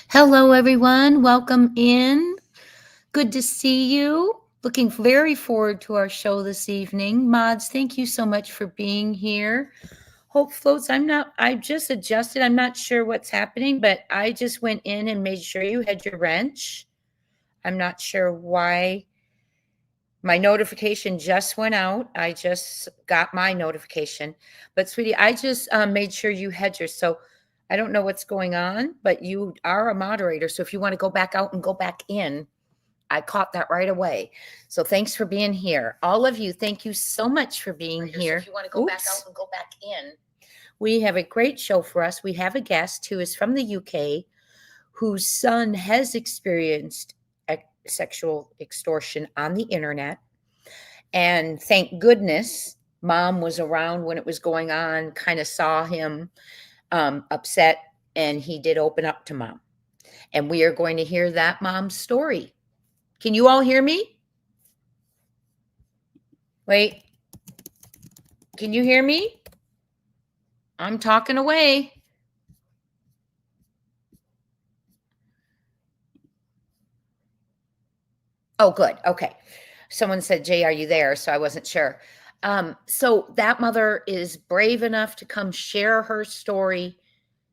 Hello, everyone. Welcome in. Good to see you. Looking very forward to our show this evening. Mods, thank you so much for being here. Hope floats. I just adjusted. I'm not sure what's happening, but I just went in and made sure you had your wrench. I'm not sure why. My notification just went out. I just got my notification. But, sweetie, I just made sure you had yours. So I don't know what's going on, but you are a moderator. So if you want to go back out and go back in, I caught that right away. So thanks for being here. All of you, thank you so much for being here. So if you want to go back out and go back in, we have a great show for us. We have a guest who is from the UK whose son has experienced sexual extortion on the internet. And thank goodness mom was around when it was going on, kind of saw him upset, and he did open up to mom. And we are going to hear that mom's story. Can you all hear me? Wait. Can you hear me? I'm talking away. Oh, good. Okay. Someone said, Jay, are you there? So I wasn't sure. So that mother is brave enough to come share her story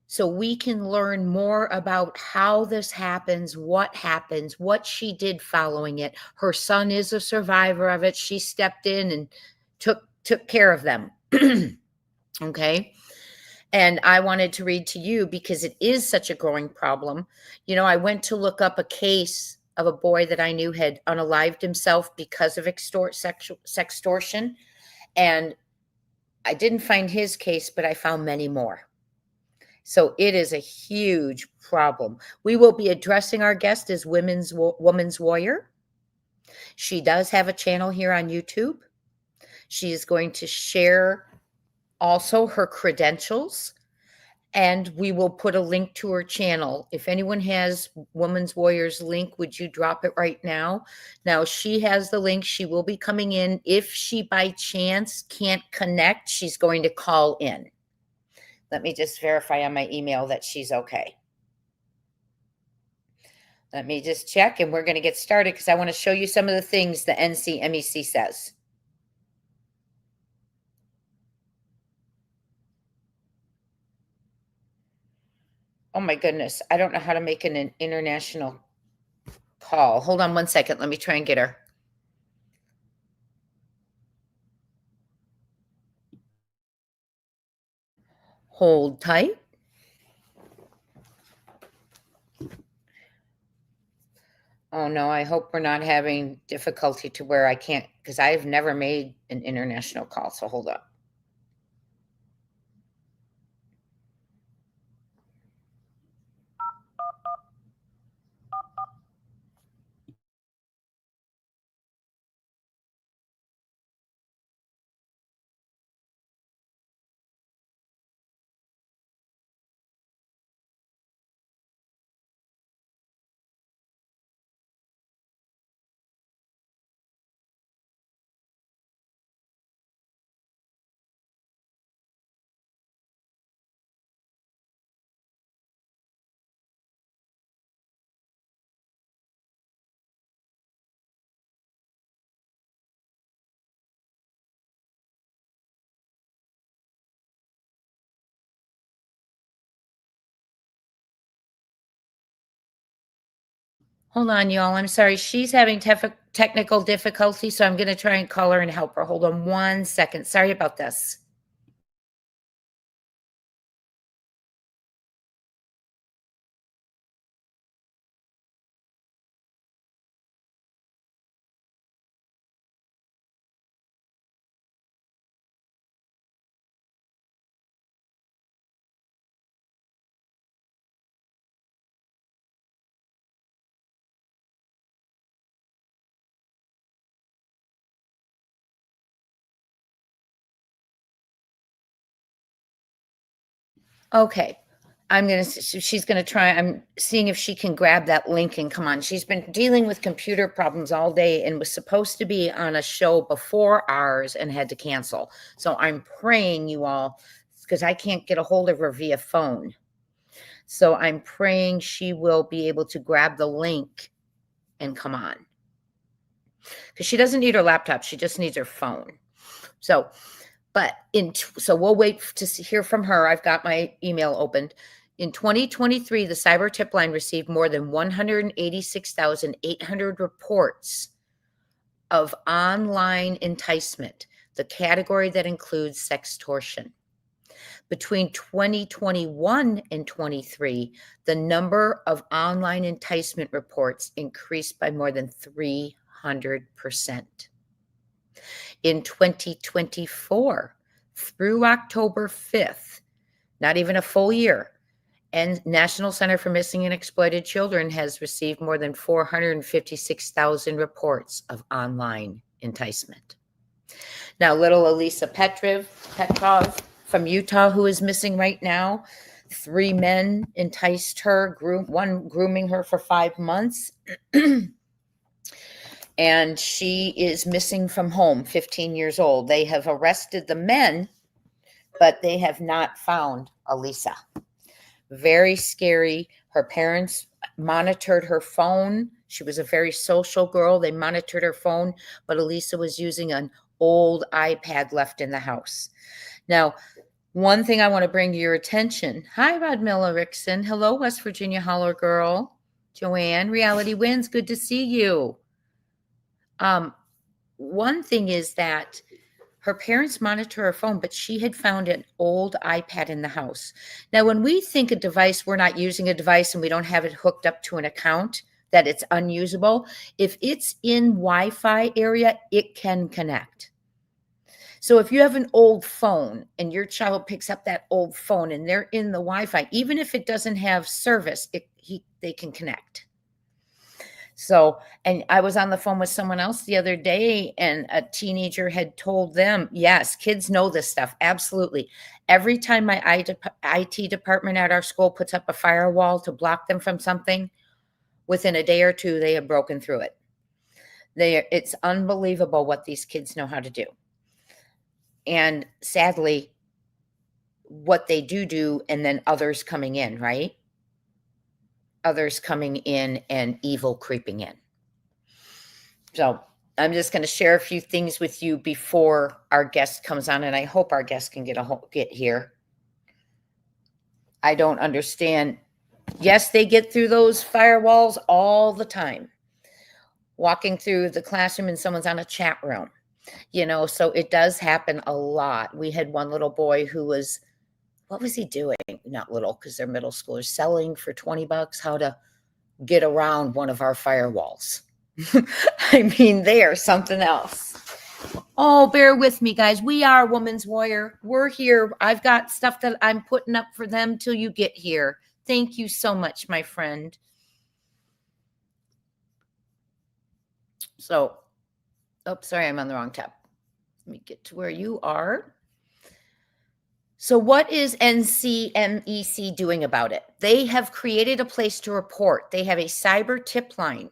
so we can learn more about how this happens, what she did following it. Her son is a survivor of it. She stepped in and took care of them. Okay. And I wanted to read to you because it is such a growing problem. You know, I went to look up a case of a boy that I knew had unalived himself because of sextortion. And I didn't find his case, but I found many more. So it is a huge problem. We will be addressing our guest as Woman's Warrior. She does have a channel here on YouTube. She is going to share also her credentials, and we will put a link to her channel. If anyone has Woman's Warrior's link, would you drop it right now? Now, she has the link. She will be coming in. If she by chance can't connect, she's going to call in. Let me just verify on my email that she's okay. Let me just check, and we're going to get started because I want to show you some of the things the NCMEC says. Oh my goodness, I don't know how to make an international call. Hold on one second. Let me try and get her. Hold tight. Oh no, I hope we're not having difficulty to where I can't, because I've never made an international call. So hold up. Hold on, y'all. I'm sorry. She's having technical difficulty, so I'm going to try and call her and help her. Hold on one second. Sorry about this. Okay. She's going to try. I'm seeing if she can grab that link and come on. She's been dealing with computer problems all day and was supposed to be on a show before ours and had to cancel. So I'm praying you all, because I can't get a hold of her via phone. So I'm praying she will be able to grab the link and come on. Because she doesn't need her laptop. She just needs her phone. So, so we'll wait to hear from her. I've got my email opened. In 2023, the cyber tip line received more than 186,800 reports of online enticement, the category that includes sextortion. Between 2021 and 23, the number of online enticement reports increased by more than 300%. In 2024, through October 5th, not even a full year, and National Center for Missing and Exploited Children has received more than 456,000 reports of online enticement. Now, little Alisa Petrov from Utah, who is missing right now, 3 men enticed her, one grooming her for 5 months. And she is missing from home, 15 years old. They have arrested the men, but they have not found Alisa. Very scary. Her parents monitored her phone. She was a very social girl. They monitored her phone, but Alisa was using an old iPad left in the house. Now, one thing I want to bring to your attention. Hi, Rod Miller Rickson. Hello, West Virginia Holler Girl. Joanne, Reality Wins. Good to see you. One thing is that her parents monitor her phone, but she had found an old iPad in the house. Now, when we think a device, we're not using a device and we don't have it hooked up to an account, that it's unusable. If it's in Wi-Fi area, it can connect. So if you have an old phone and your child picks up that old phone and they're in the Wi-Fi, even if it doesn't have service, they can connect. So, and I was on the phone with someone else the other day, and a teenager had told them, yes, kids know this stuff. Absolutely. Every time my IT department at our school puts up a firewall to block them from something, within a day or two, they have broken through it. It's unbelievable what these kids know how to do. And sadly, what they do, and then others coming in, right? Others coming in and evil creeping in. So I'm just going to share a few things with you before our guest comes on, and I hope our guest can get here. I don't understand. Yes, they get through those firewalls all the time. Walking through the classroom and someone's on a chat room, so it does happen a lot. We had one little boy who was, what was he doing? Not little, because they're middle schoolers, selling for $20 how to get around one of our firewalls. I mean, they are something else. Oh, bear with me, guys. We are Woman's Warrior. We're here. I've got stuff that I'm putting up for them till you get here. Thank you so much, my friend. So, sorry, I'm on the wrong tab. Let me get to where you are. So what is NCMEC doing about it? They have created a place to report. They have a cyber tip line,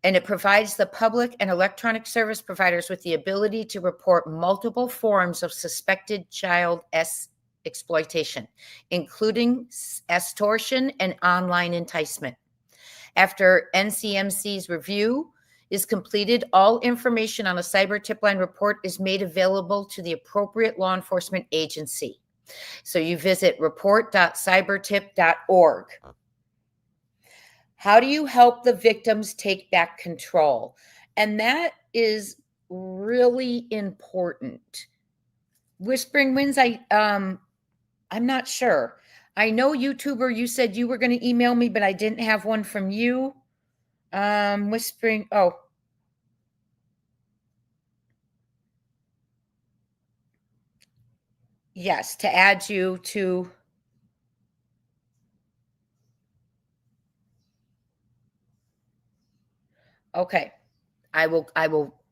and it provides the public and electronic service providers with the ability to report multiple forms of suspected child exploitation, including extortion and online enticement. After NCMC's review is completed, all information on a cyber tip line report is made available to the appropriate law enforcement agency. So you visit report.cybertip.org. How do you help the victims take back control? And that is really important. Whispering Winds, I'm not sure. I know, YouTuber, you said you were going to email me, but I didn't have one from you. Whispering, yes, to add you to. Okay, I will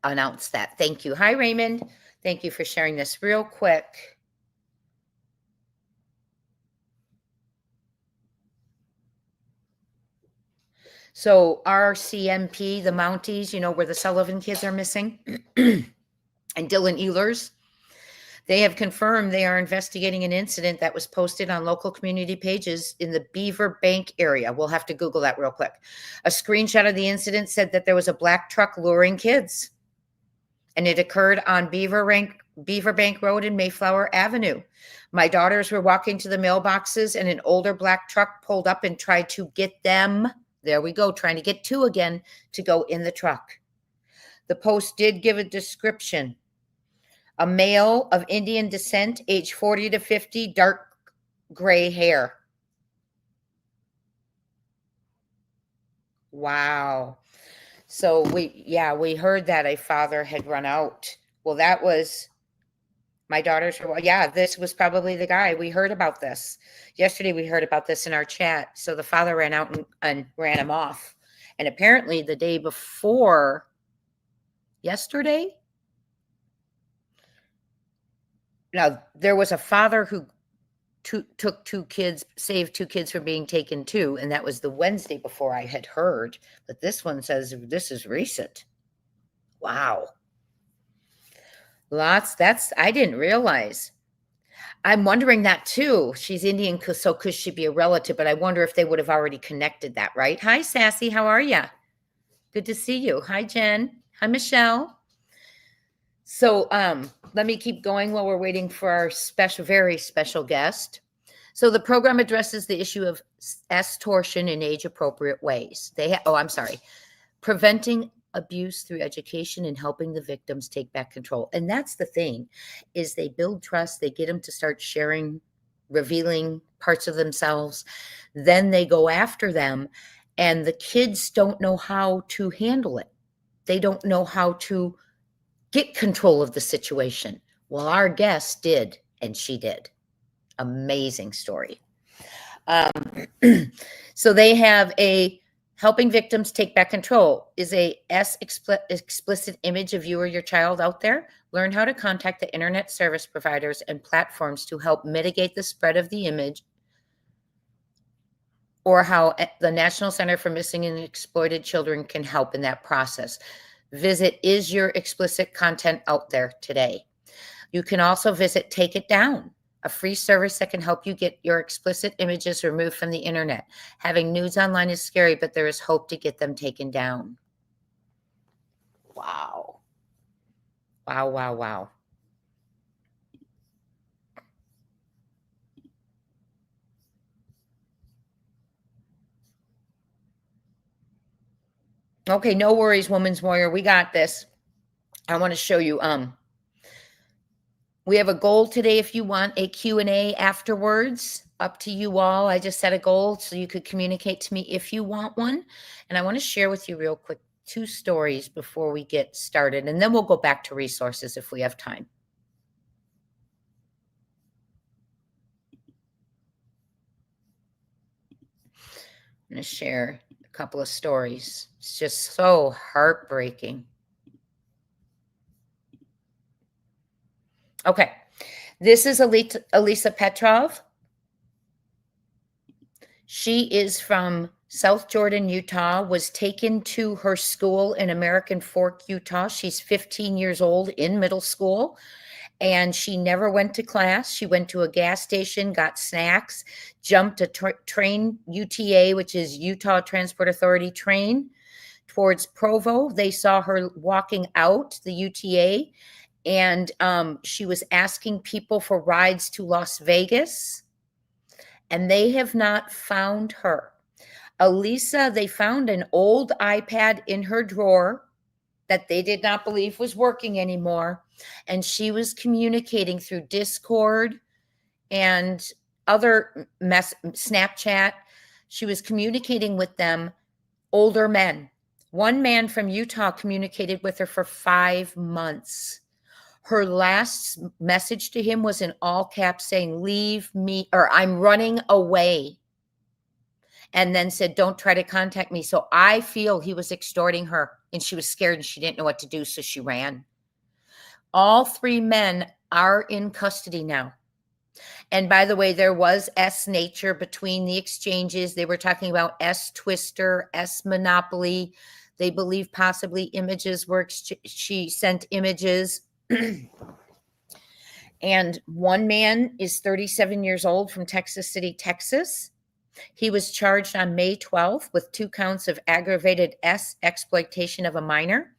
announce that. Thank you. Hi, Raymond. Thank you for sharing this real quick. So RCMP, the Mounties, where the Sullivan kids are missing, and Dylan Ehlers, They have confirmed they are investigating an incident that was posted on local community pages in the Beaver Bank area. We'll have to Google that real quick. A screenshot of the incident said that there was a black truck luring kids, and it occurred on Beaver Bank Road and Mayflower Avenue. My daughters were walking to the mailboxes, and an older black truck pulled up and tried to get them. There we go, trying to get two again to go in the truck. The post did give a description. A male of Indian descent, age 40 to 50, dark gray hair. Wow. So we heard that a father had run out. Well, that was my daughters. This was probably the guy. We heard about this. Yesterday we heard about this in our chat. So the father ran out and ran him off. And apparently the day before yesterday, now there was a father who took two kids, saved two kids from being taken too, and that was the Wednesday before I had heard. But this one says this is recent. Wow. I didn't realize. I'm wondering that too. She's Indian, so could she be a relative? But I wonder if they would have already connected that, right? Hi, Sassy. How are you? Good to see you. Hi, Jen. Hi, Michelle. So let me keep going while we're waiting for our very special guest. So the program addresses the issue of extortion in age-appropriate ways. Preventing abuse through education and helping the victims take back control. And that's the thing, is they build trust, they get them to start sharing, revealing parts of themselves. Then they go after them, and the kids don't know how to handle it. They don't know how to get control of the situation. Well, our guest did, and she did. Amazing story. So they have a helping victims take back control is a explicit image of you or your child out there. Learn how to contact the internet service providers and platforms to help mitigate the spread of the image, or how the National Center for Missing and Exploited Children can help in that process. Visit Is Your Explicit Content Out There today. You can also visit Take It Down, a free service that can help you get your explicit images removed from the internet. Having nudes online is scary, but there is hope to get them taken down. Wow. Wow, wow, wow. Okay, no worries, Woman's Warrior. We got this. I want to show you. We have a goal today. If you want a Q&A afterwards, up to you all. I just set a goal so you could communicate to me if you want one. And I want to share with you real quick 2 stories before we get started. And then we'll go back to resources if we have time. I'm going to share a couple of stories. It's just so heartbreaking. Okay, this is Alisa Petrov. She is from South Jordan, Utah, was taken to her school in American Fork, Utah. She's 15 years old, in middle school, and she never went to class. She went to a gas station, got snacks, jumped a train, UTA, which is Utah Transport Authority train, towards Provo. They saw her walking out the UTA, and she was asking people for rides to Las Vegas, and they have not found her. Alisa, they found an old iPad in her drawer that they did not believe was working anymore, and she was communicating through Discord and other Snapchat. She was communicating with them, older men. One man from Utah communicated with her for 5 months. Her last message to him was in all caps saying, "Leave me," or "I'm running away." And then said, "Don't try to contact me." So I feel he was extorting her, and she was scared and she didn't know what to do. So she ran. All 3 men are in custody now. And by the way, there was S nature between the exchanges. They were talking about S Twister, S Monopoly. They believe possibly images were, she sent images. And one man is 37 years old from Texas City, Texas. He was charged on May 12th with 2 counts of aggravated exploitation of a minor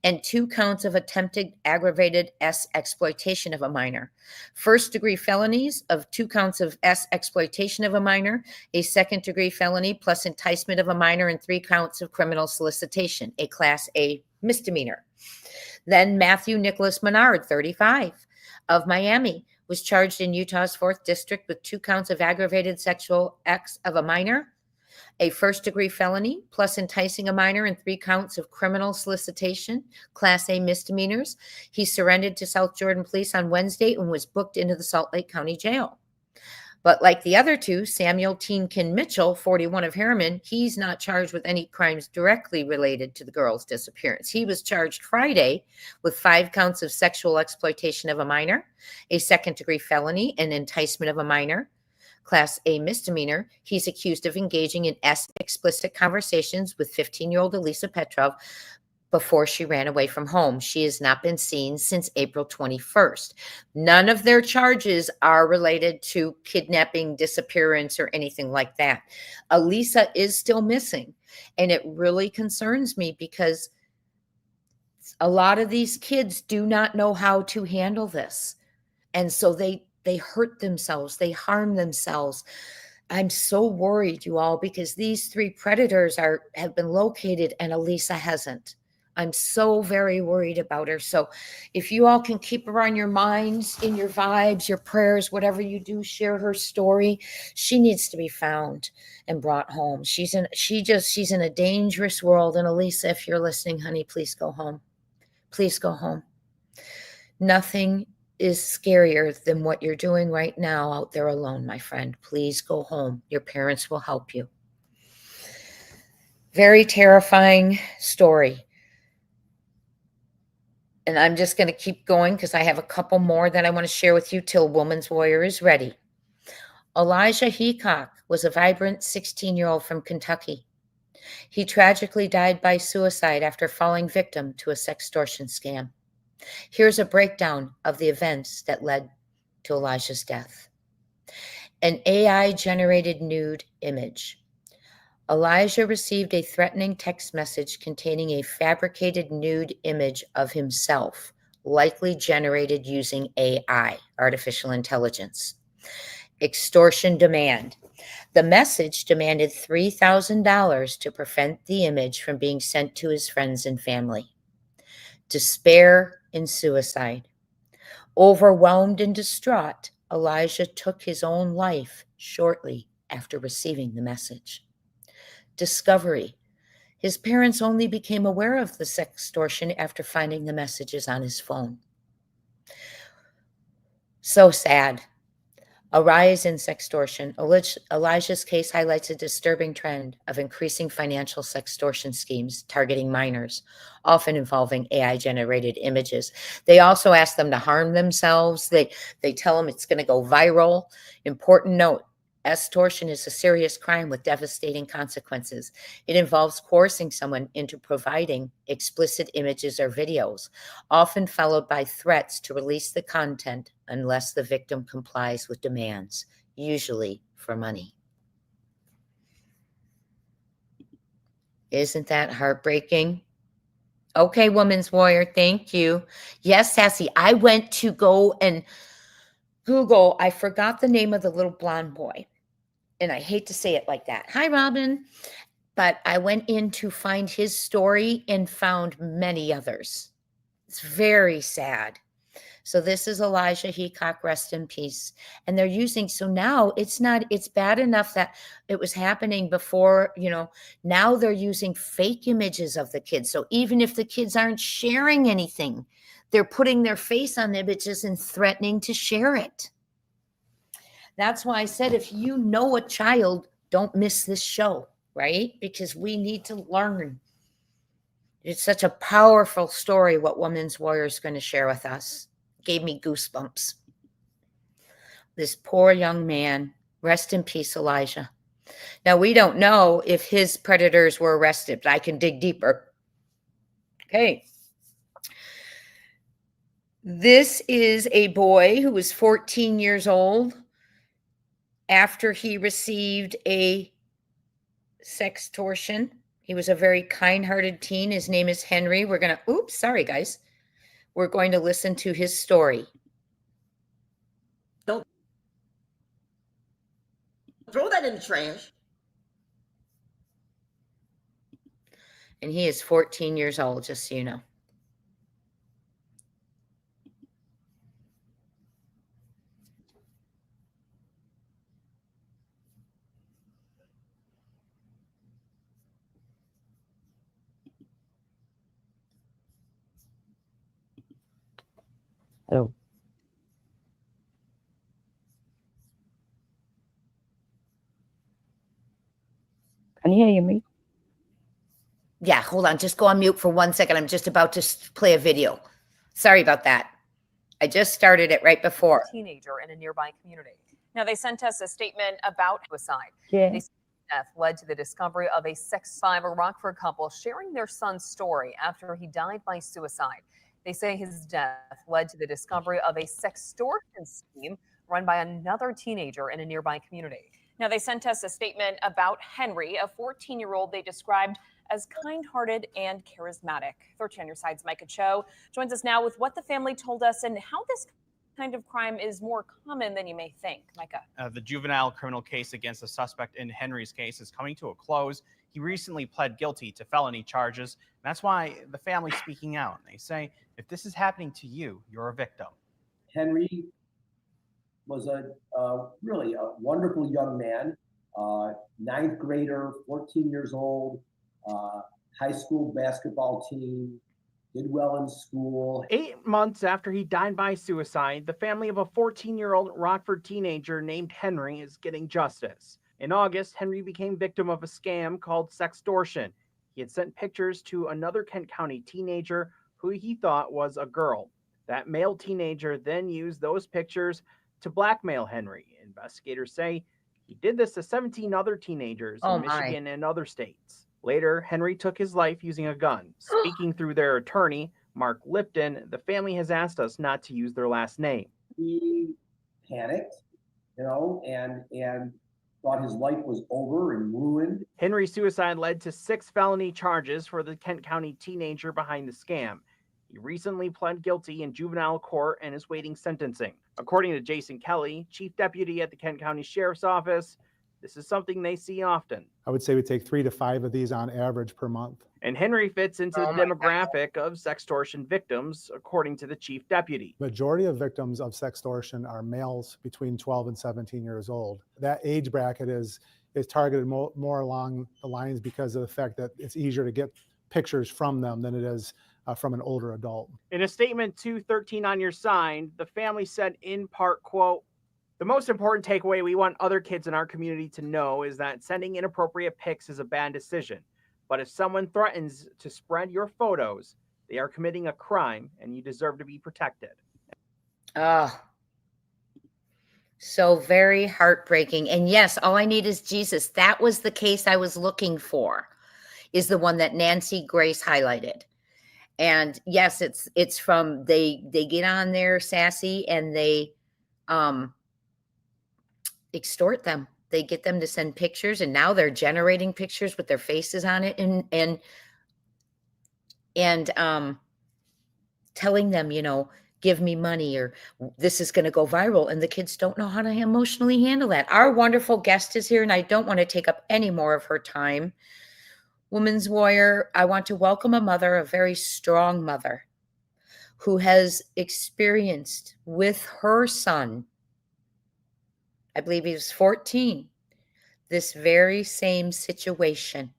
and 2 counts of attempted aggravated exploitation of a minor. First-degree felonies of 2 counts of exploitation of a minor, a second-degree felony plus enticement of a minor, and 3 counts of criminal solicitation, a Class A misdemeanor. Then Matthew Nicholas Menard, 35, of Miami, was charged in Utah's 4th District with 2 counts of aggravated sexual acts of a minor, a first-degree felony, plus enticing a minor, and 3 counts of criminal solicitation, Class A misdemeanors. He surrendered to South Jordan Police on Wednesday and was booked into the Salt Lake County Jail. But like the other 2, Samuel Teenkin Mitchell, 41, of Harriman, he's not charged with any crimes directly related to the girl's disappearance. He was charged Friday with 5 counts of sexual exploitation of a minor, a second-degree felony, and enticement of a minor, Class A misdemeanor. He's accused of engaging in explicit conversations with 15-year-old Alisa Petrov before she ran away from home. She has not been seen since April 21st. None of their charges are related to kidnapping, disappearance, or anything like that. Alisa is still missing, and it really concerns me because a lot of these kids do not know how to handle this. And so they hurt themselves, they harm themselves. I'm so worried, you all, because these 3 predators have been located and Alisa hasn't. I'm so very worried about her. So if you all can keep her on your minds, in your vibes, your prayers, whatever you do, share her story. She needs to be found and brought home. She's in a dangerous world. And Alisa, if you're listening, honey, please go home. Please go home. Nothing is scarier than what you're doing right now out there alone, my friend. Please go home. Your parents will help you. Very terrifying story. And I'm just going to keep going because I have a couple more that I want to share with you till Woman's Warrior is ready. Elijah Heacock was a vibrant 16-year-old from Kentucky. He tragically died by suicide after falling victim to a sextortion scam. Here's a breakdown of the events that led to Elijah's death. An AI-generated nude image. Elijah received a threatening text message containing a fabricated nude image of himself, likely generated using AI, artificial intelligence. Extortion demand. The message demanded $3,000 to prevent the image from being sent to his friends and family. Despair and suicide. Overwhelmed and distraught, Elijah took his own life shortly after receiving the message. Discovery. His parents only became aware of the sextortion after finding the messages on his phone. So sad. A rise in sextortion. Elijah's case highlights a disturbing trend of increasing financial sextortion schemes targeting minors, often involving AI-generated images. They also ask them to harm themselves. They tell them it's going to go viral. Important note, extortion is a serious crime with devastating consequences. It involves coercing someone into providing explicit images or videos, often followed by threats to release the content unless the victim complies with demands, usually for money. Isn't that heartbreaking? Okay, Woman's Warrior, thank you. Yes, Sassy, I went to go and Google, I forgot the name of the little blonde boy. And I hate to say it like that. Hi, Robin. But I went in to find his story and found many others. It's very sad. So this is Elijah Heacock, rest in peace. And they're using, so now it's bad enough that it was happening before, now they're using fake images of the kids. So even if the kids aren't sharing anything, they're putting their face on images and threatening to share it. That's why I said, if you know a child, don't miss this show, right? Because we need to learn. It's such a powerful story what Woman's Warrior is going to share with us. Gave me goosebumps. This poor young man, rest in peace, Elijah. Now, we don't know if his predators were arrested, but I can dig deeper. Okay. This is a boy who was 14 years old after he received a sextortion. He was a very kind-hearted teen. His name is Henry. We're going to, oops, sorry, guys. We're going to listen to his story. Don't throw that in the trash. And he is 14 years old, just so you know. Hello. Can you hear me? Yeah, hold on. Just go on mute for 1 second. I'm just about to play a video. Sorry about that. I just started it right before. Teenager in a nearby community. Now, they sent us a statement about suicide. Yeah. They said death led to the discovery of a 6'5" Rockford couple sharing their son's story after he died by suicide. They say his death led to the discovery of a sextortion scheme run by another teenager in a nearby community. Now, they sent us a statement about Henry, a 14-year-old they described as kind-hearted and charismatic. 13 on your side's Micah Cho joins us now with what the family told us and how this kind of crime is more common than you may think. Micah. The juvenile criminal case against the suspect in Henry's case is coming to a close. He recently pled guilty to felony charges. That's why the family's speaking out. They say, if this is happening to you, you're a victim. Henry was really a wonderful young man, ninth grader, 14 years old, high school basketball team, did well in school. 8 months after he died by suicide, the family of a 14-year-old Rockford teenager named Henry is getting justice. In August, Henry became victim of a scam called sextortion. He had sent pictures to another Kent County teenager who he thought was a girl. That male teenager then used those pictures to blackmail Henry. Investigators say he did this to 17 other teenagers in Michigan and other states. Later, Henry took his life using a gun. Speaking through their attorney, Mark Lipton, the family has asked us not to use their last name. He panicked, and thought his life was over and ruined. Henry's suicide led to 6 felony charges for the Kent County teenager behind the scam. He recently pled guilty in juvenile court and is waiting sentencing. According to Jason Kelly, chief deputy at the Kent County Sheriff's Office, this is something they see often. I would say we take 3 to 5 of these on average per month. And Henry fits into the demographic of sextortion victims, according to the chief deputy. Majority of victims of sextortion are males between 12 and 17 years old. That age bracket is targeted more along the lines because of the fact that it's easier to get pictures from them than it is from an older adult. In a statement to 13 on your side, the family said in part, quote, "The most important takeaway we want other kids in our community to know is that sending inappropriate pics is a bad decision. But if someone threatens to spread your photos, they are committing a crime and you deserve to be protected." So very heartbreaking. And yes, all I need is Jesus. That was the case I was looking for, is the one that Nancy Grace highlighted. And yes, it's from, they get on there sassy and they extort them. They get them to send pictures, and now they're generating pictures with their faces on it and telling them, give me money or this is going to go viral. And the kids don't know how to emotionally handle that. Our wonderful guest is here, and I don't want to take up any more of her time. Woman's warrior, I want to welcome a mother, a very strong mother, who has experienced with her son, I believe he was 14, this very same situation.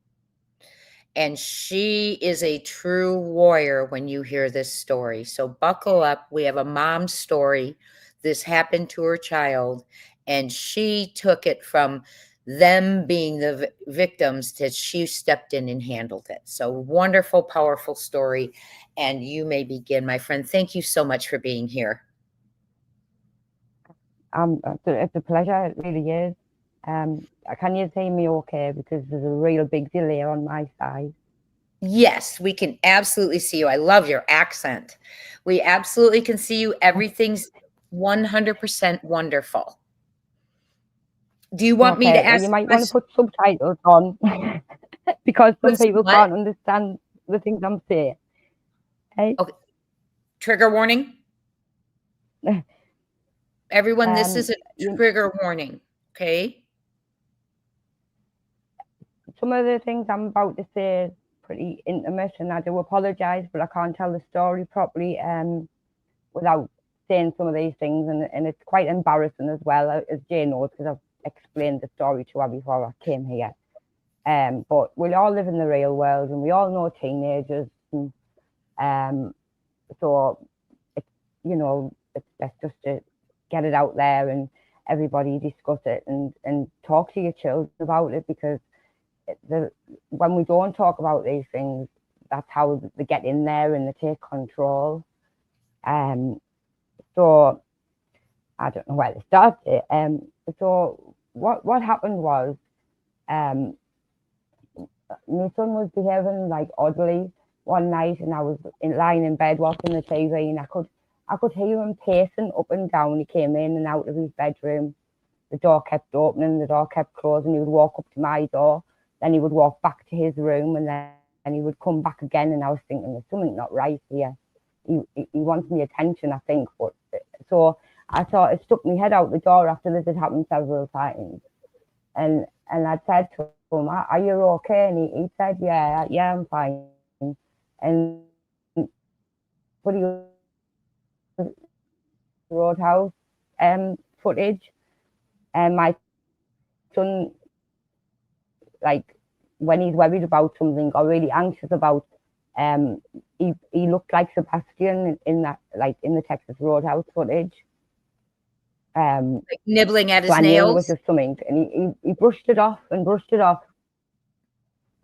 And she is a true warrior when you hear this story. So buckle up. We have a mom's story. This happened to her child, and she took it from them being the victims to she stepped in and handled it. So wonderful, powerful story. And you may begin, my friend. Thank you so much for being here. It's a pleasure, it really is. Can you see me okay? Because there's a real big delay on my side. Yes, we can absolutely see you. I love your accent. We absolutely can see you. Everything's 100% wonderful. Do you want me to Okay, well, ask you the might want to question? put subtitles on because some Put some people what? can't understand the things I'm saying. Hey, Okay. Trigger warning. Everyone, this is a you, trigger warning. Okay. some of the things I'm about to say is pretty intimate, and I do apologise, but I can't tell the story properly without saying some of these things, and it's quite embarrassing as well, as Jay knows, because I've explained the story to her before I came here. But we all live in the real world, and we all know teenagers, and, so it's, you know, it's best just to get it out there and everybody discuss it and talk to your children about it, because when we don't talk about these things, that's how they get in there and they take control. So I don't know where to start it. So what happened was, my son was behaving like oddly one night, and I was lying in bed watching the TV, and I could hear him pacing up and down. He came in and out of his bedroom. The door kept opening, the door kept closing. He would walk up to my door, then he would walk back to his room, and then he would come back again. And I was thinking, there's something not right here. He wants me attention, I think. But so I stuck my head out the door after this had happened several times, and I said to him, "Are you okay?" And he said, "Yeah, I'm fine." And but he was Roadhouse footage, and my son, like, when he's worried about something or really anxious about, he looked like Sebastian in that, like in the Texas Roadhouse footage. Like nibbling at So his I knew it was nails. just something, and he brushed it off and brushed it off.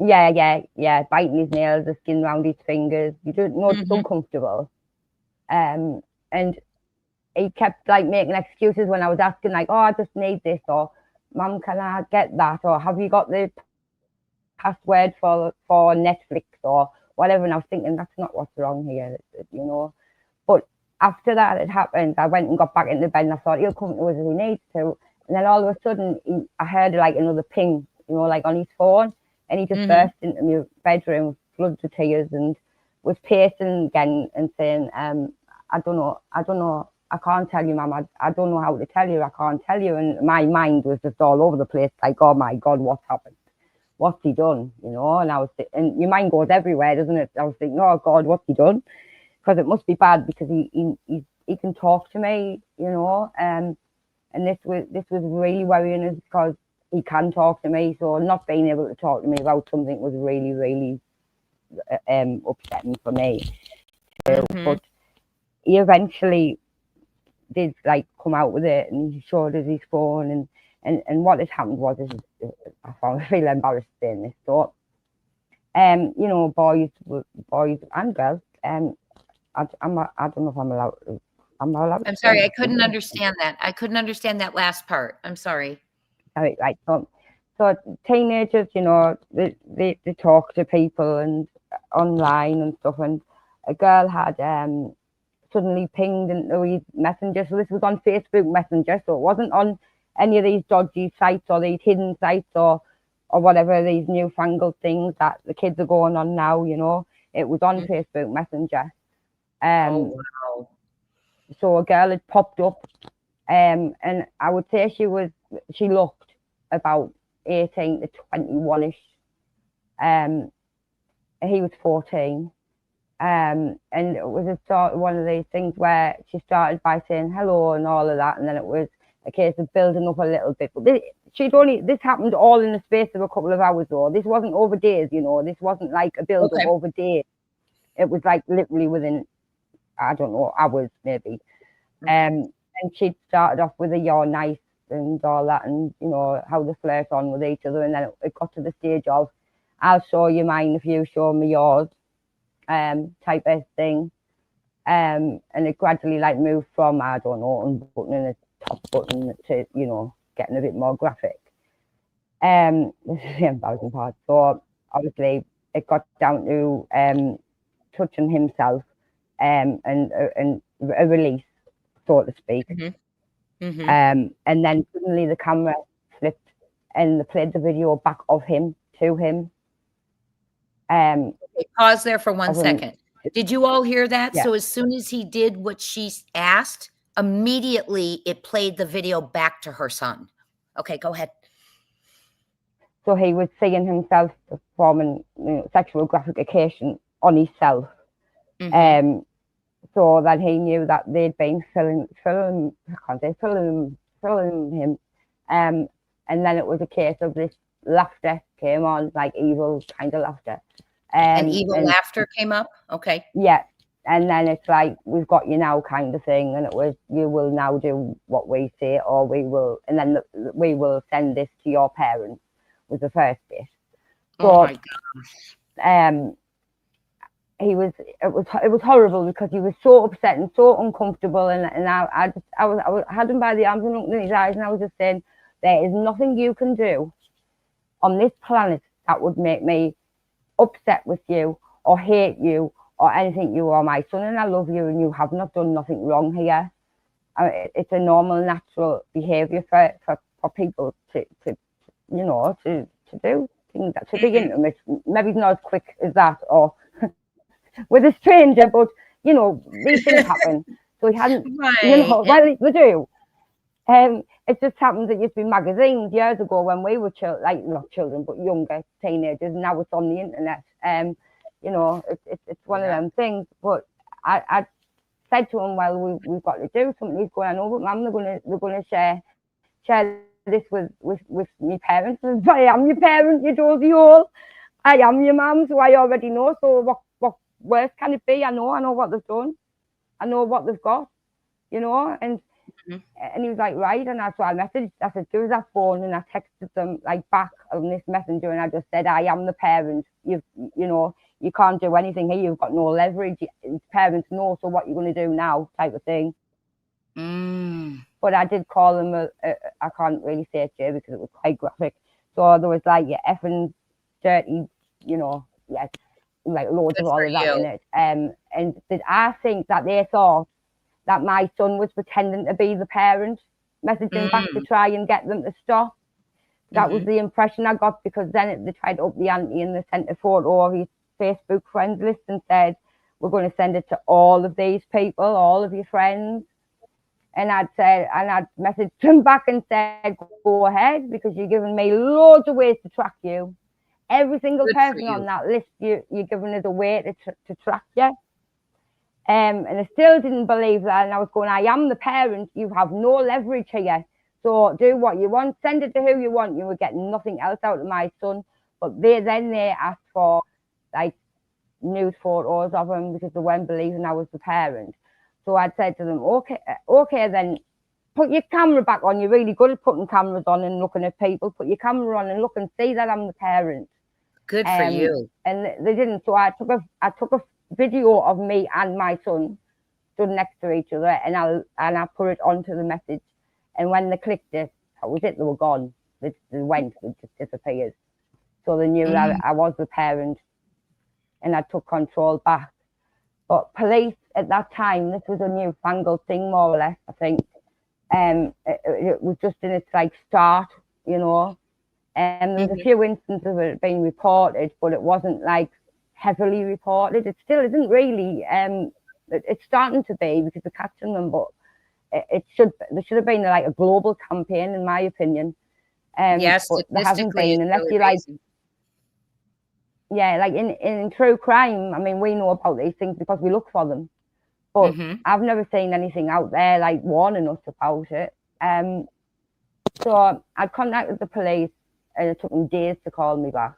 Yeah, biting his nails, the skin around his fingers. You don't know, it's uncomfortable. And he kept like making excuses when I was asking, like, "Oh, I just need this," or "Mum, can I get that?" or "Have you got the password for Netflix?" or whatever. And I was thinking, that's not what's wrong here, you know. But after that had happened, I went and got back into bed, and I thought, he'll come to us as he needs to. And then all of a sudden, I heard like another ping, you know, like on his phone, and he just burst into my bedroom, floods of tears, and was pacing again and saying, I don't know, I can't tell you, Mum, I don't know how to tell you, I can't tell you. And my mind was just all over the place, like, oh my God, what's happened? What's he done? You know, and your mind goes everywhere, doesn't it? I was thinking, oh God, what's he done? Because it must be bad, because he can talk to me, you know, and this was really worrying us, because he can talk to me. So not being able to talk to me about something was really, really upsetting for me. But he eventually did like come out with it, and he showed us his phone, and what had happened was, I found really embarrassed saying this, so you know, boys and girls, I don't know if I'm allowed. I'm not allowed. I'm sorry, I couldn't understand that. I couldn't understand that last part. I'm sorry. Right. So teenagers, you know, they talk to people and online and stuff. And a girl had suddenly pinged into his messenger. So this was on Facebook Messenger. So it wasn't on any of these dodgy sites or these hidden sites or whatever, these newfangled things that the kids are going on now. You know, it was on Facebook Messenger. Oh, wow. So a girl had popped up, and I would say she looked about 18 to 21ish. He was 14. And it was a sort of one of these things where she started by saying hello and all of that, and then it was a case of building up a little bit. But this happened all in the space of a couple of hours, though. This wasn't over days, you know. This wasn't like a build up over days. It was like literally within, I don't know, hours maybe. And she started off with a "you're nice" and all that, and you know how they flirt on with each other, and then it got to the stage of, "I'll show you mine if you show me yours," type of thing. And it gradually like moved from, I don't know, unbuttoning the top button to, you know, getting a bit more graphic. This is the embarrassing part. So obviously it got down to touching himself and a release, so to speak. And then suddenly the camera flipped and they played the video back of him to him. Okay, pause there for 1 of him. second. Did you all hear that? Yeah. So as soon as he did what she asked, immediately it played the video back to her son. Okay, go ahead. So he was seeing himself performing sexual gratification on himself. So that he knew that they'd been filming him. And then it was a case of this laughter came on, like evil kind of laughter. And evil laughter came up? Okay. Yeah. And then it's like, we've got you now kind of thing. And it was, you will now do what we say, or we will, and then we will send this to your parents, was the first bit. So, oh my gosh. it was horrible because he was so upset and so uncomfortable, and I had him by the arms and looked in his eyes, and I was just saying, there is nothing you can do on this planet that would make me upset with you or hate you or anything. You are my son and I love you, and you have not done nothing wrong here. It's a normal, natural behaviour for people to do things, to be intimate. Maybe not as quick as that or with a stranger, but these things happen. So he hadn't, well, they do. It just happened that you've been magazines years ago when we were not children, but younger teenagers. Now it's on the internet. It's one of them things. But I said to him, well, we've got to do something. He's going, I know, but Mum, they're going to share this with my parents. I am your parent, you dozy hole. I am your mum, so I already know. So what worse can it be? I know what they've done. I know what they've got, and he was like, right. And that's why I messaged. I said, do that phone, and I texted them back on this messenger, and I just said, I am the parent. You can't do anything here. You've got no leverage. Parents know, so what you're going to do now, type of thing. But I did call them. I can't really say it here because it was quite graphic. So there was effing dirty, loads of all of that in it. And I think that they thought that my son was pretending to be the parent, messaging back to try and get them to stop. That was the impression I got, because then they tried to up the ante and they sent a photo of his Facebook friends list and said, we're going to send it to all of these people, all of your friends. And I'd messaged them back and said, go ahead, because you're giving me loads of ways to track you. Every single person on that list, you're giving us a way to track you. And I still didn't believe that. And I was going, I am the parent. You have no leverage here. So do what you want. Send it to who you want. You were getting nothing else out of my son. But they asked for nude photos of him because they weren't believing I was the parent. So I'd said to them, okay, then put your camera back on. You're really good at putting cameras on and looking at people. Put your camera on and look and see that I'm the parent. Good for you. And they didn't. So I took a video of me and my son stood next to each other, and I put it onto the message. And when they clicked it, that was it. They were gone. They went. They just disappeared. So they knew that I was the parent, and I took control back. But police at that time, this was a newfangled thing, more or less, I think. It was just in its start, There was a few instances of it being reported, but it wasn't heavily reported. It still isn't really. It's starting to be because they're catching them, but there should have been a global campaign, in my opinion. Yes, but there hasn't been, unless you in true crime. I mean, we know about these things because we look for them, but I've never seen anything out there warning us about it. So I contacted the police, and it took them days to call me back.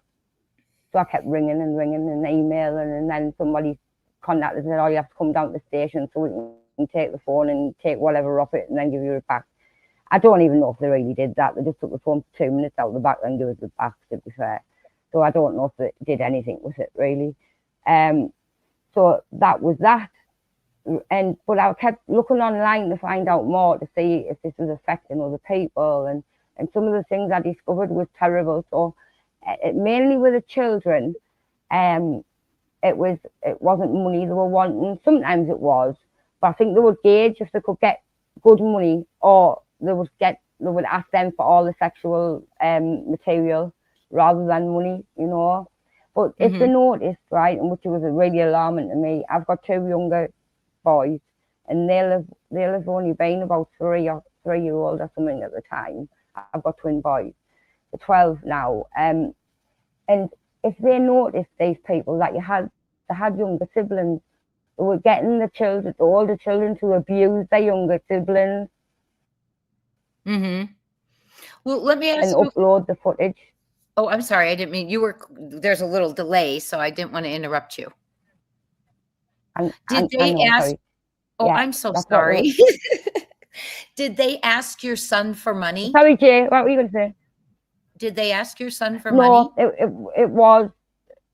So I kept ringing and emailing, and then somebody contacted and said, oh, you have to come down to the station so we can take the phone and take whatever off it and then give you it back. I don't even know if they really did that. They just took the phone for 2 minutes out the back and gave us it back, to be fair. So I don't know if they did anything with it, really. So that was that. But I kept looking online to find out more, to see if this was affecting other people. And some of the things I discovered was terrible. So mainly with the children, It wasn't money they were wanting. Sometimes it was, but I think they would gauge if they could get good money, or they would ask them for all the sexual material rather than money, you know. But if they noticed, right, and which was really alarming to me, I've got 2 younger boys, and they'll have only been about 3-year-old or something at the time. I've got twin boys, they're 12 now, and if they noticed these people that they had younger siblings, they were getting the older children to abuse their younger siblings. Well, let me ask and you. upload the footage. Oh, I'm sorry. I didn't mean there's a little delay, so I didn't want to interrupt you. Did they ask? Sorry. Oh, Yeah, I'm so sorry. Did they ask your son for money? Sorry, Jay, what were you going to say? Did they ask your son for money? No, it was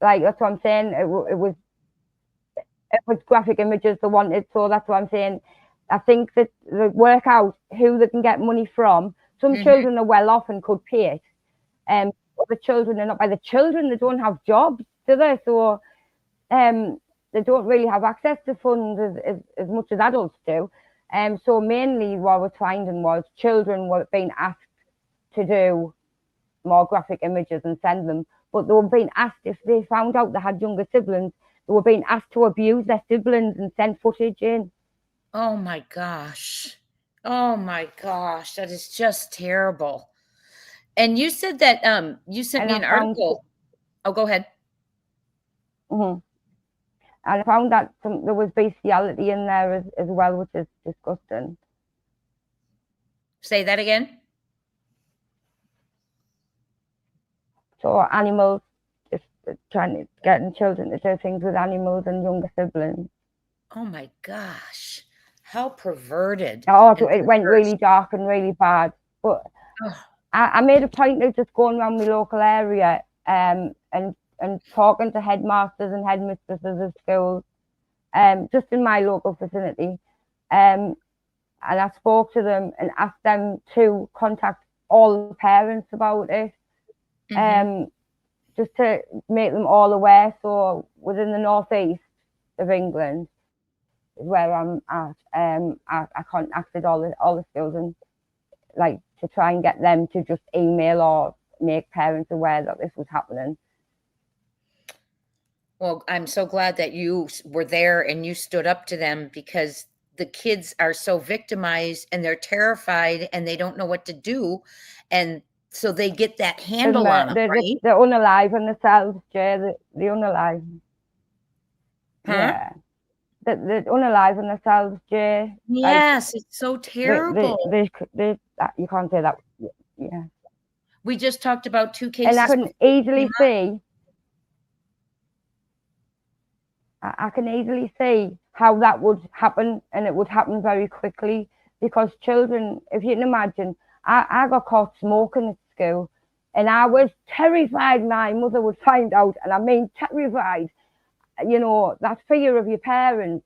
like, that's what I'm saying. It was graphic images they wanted, so that's what I'm saying. I think that they work out who they can get money from. Some children are well off and could pay it, other children are not. By the children, they don't have jobs, do they? So they don't really have access to funds as much as adults do. So mainly what we're finding was children were being asked to do more graphic images and send them, but they were being asked, if they found out they had younger siblings, they were being asked to abuse their siblings and send footage in. Oh my gosh. Oh my gosh. That is just terrible. And you said that you sent me an article. Oh, go ahead. And I found that there was bestiality in there as well, which is disgusting. Say that again. So animals, just getting children to do things with animals and younger siblings. Oh my gosh. How perverted. Oh, it went really dark and really bad. But I made a point of just going around my local area and talking to headmasters and headmistresses of schools, just in my local vicinity. And I spoke to them and asked them to contact all the parents about it, just to make them all aware. So within the northeast of England is where I'm at. I contacted all the schools and like to try and get them to just email or make parents aware that this was happening. Well, I'm so glad that you were there and you stood up to them, because the kids are so victimized and they're terrified and they don't know what to do. And so they get that handle on them, right? They're unalive in themselves, Jay. They're unalive. Huh? Yeah. They're unalive in themselves, Jay. Yes, like, it's so terrible. You can't say that. Yeah. We just talked about 2 cases. And I can easily see. I can easily see how that would happen, and it would happen very quickly, because children, if you can imagine, I got caught smoking at school, and I was terrified my mother would find out, and I mean terrified. You know, that fear of your parents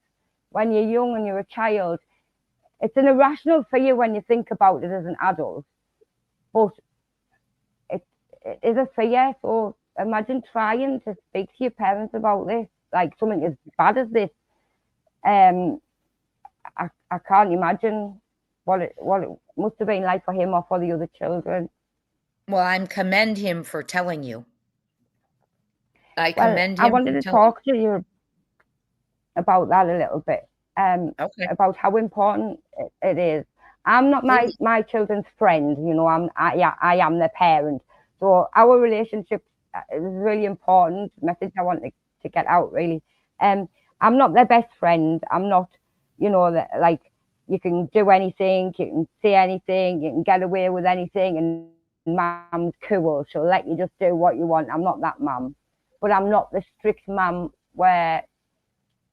when you're young and you're a child, it's an irrational fear when you think about it as an adult, but it is a fear. So imagine trying to speak to your parents about this, like something as bad as this. I can't imagine what it must have been like for him or for the other children. Well, I commend him for telling you. I wanted to talk to you about that a little bit. Okay. About how important it is. I'm not my children's friend, you know. I am their parent. So our relationship is really important. Message I want to get out, really. I'm not their best friend. I'm not, you know, like you can do anything, you can say anything, you can get away with anything, and mum's cool. She'll let you just do what you want. I'm not that mum. But I'm not the strict mum where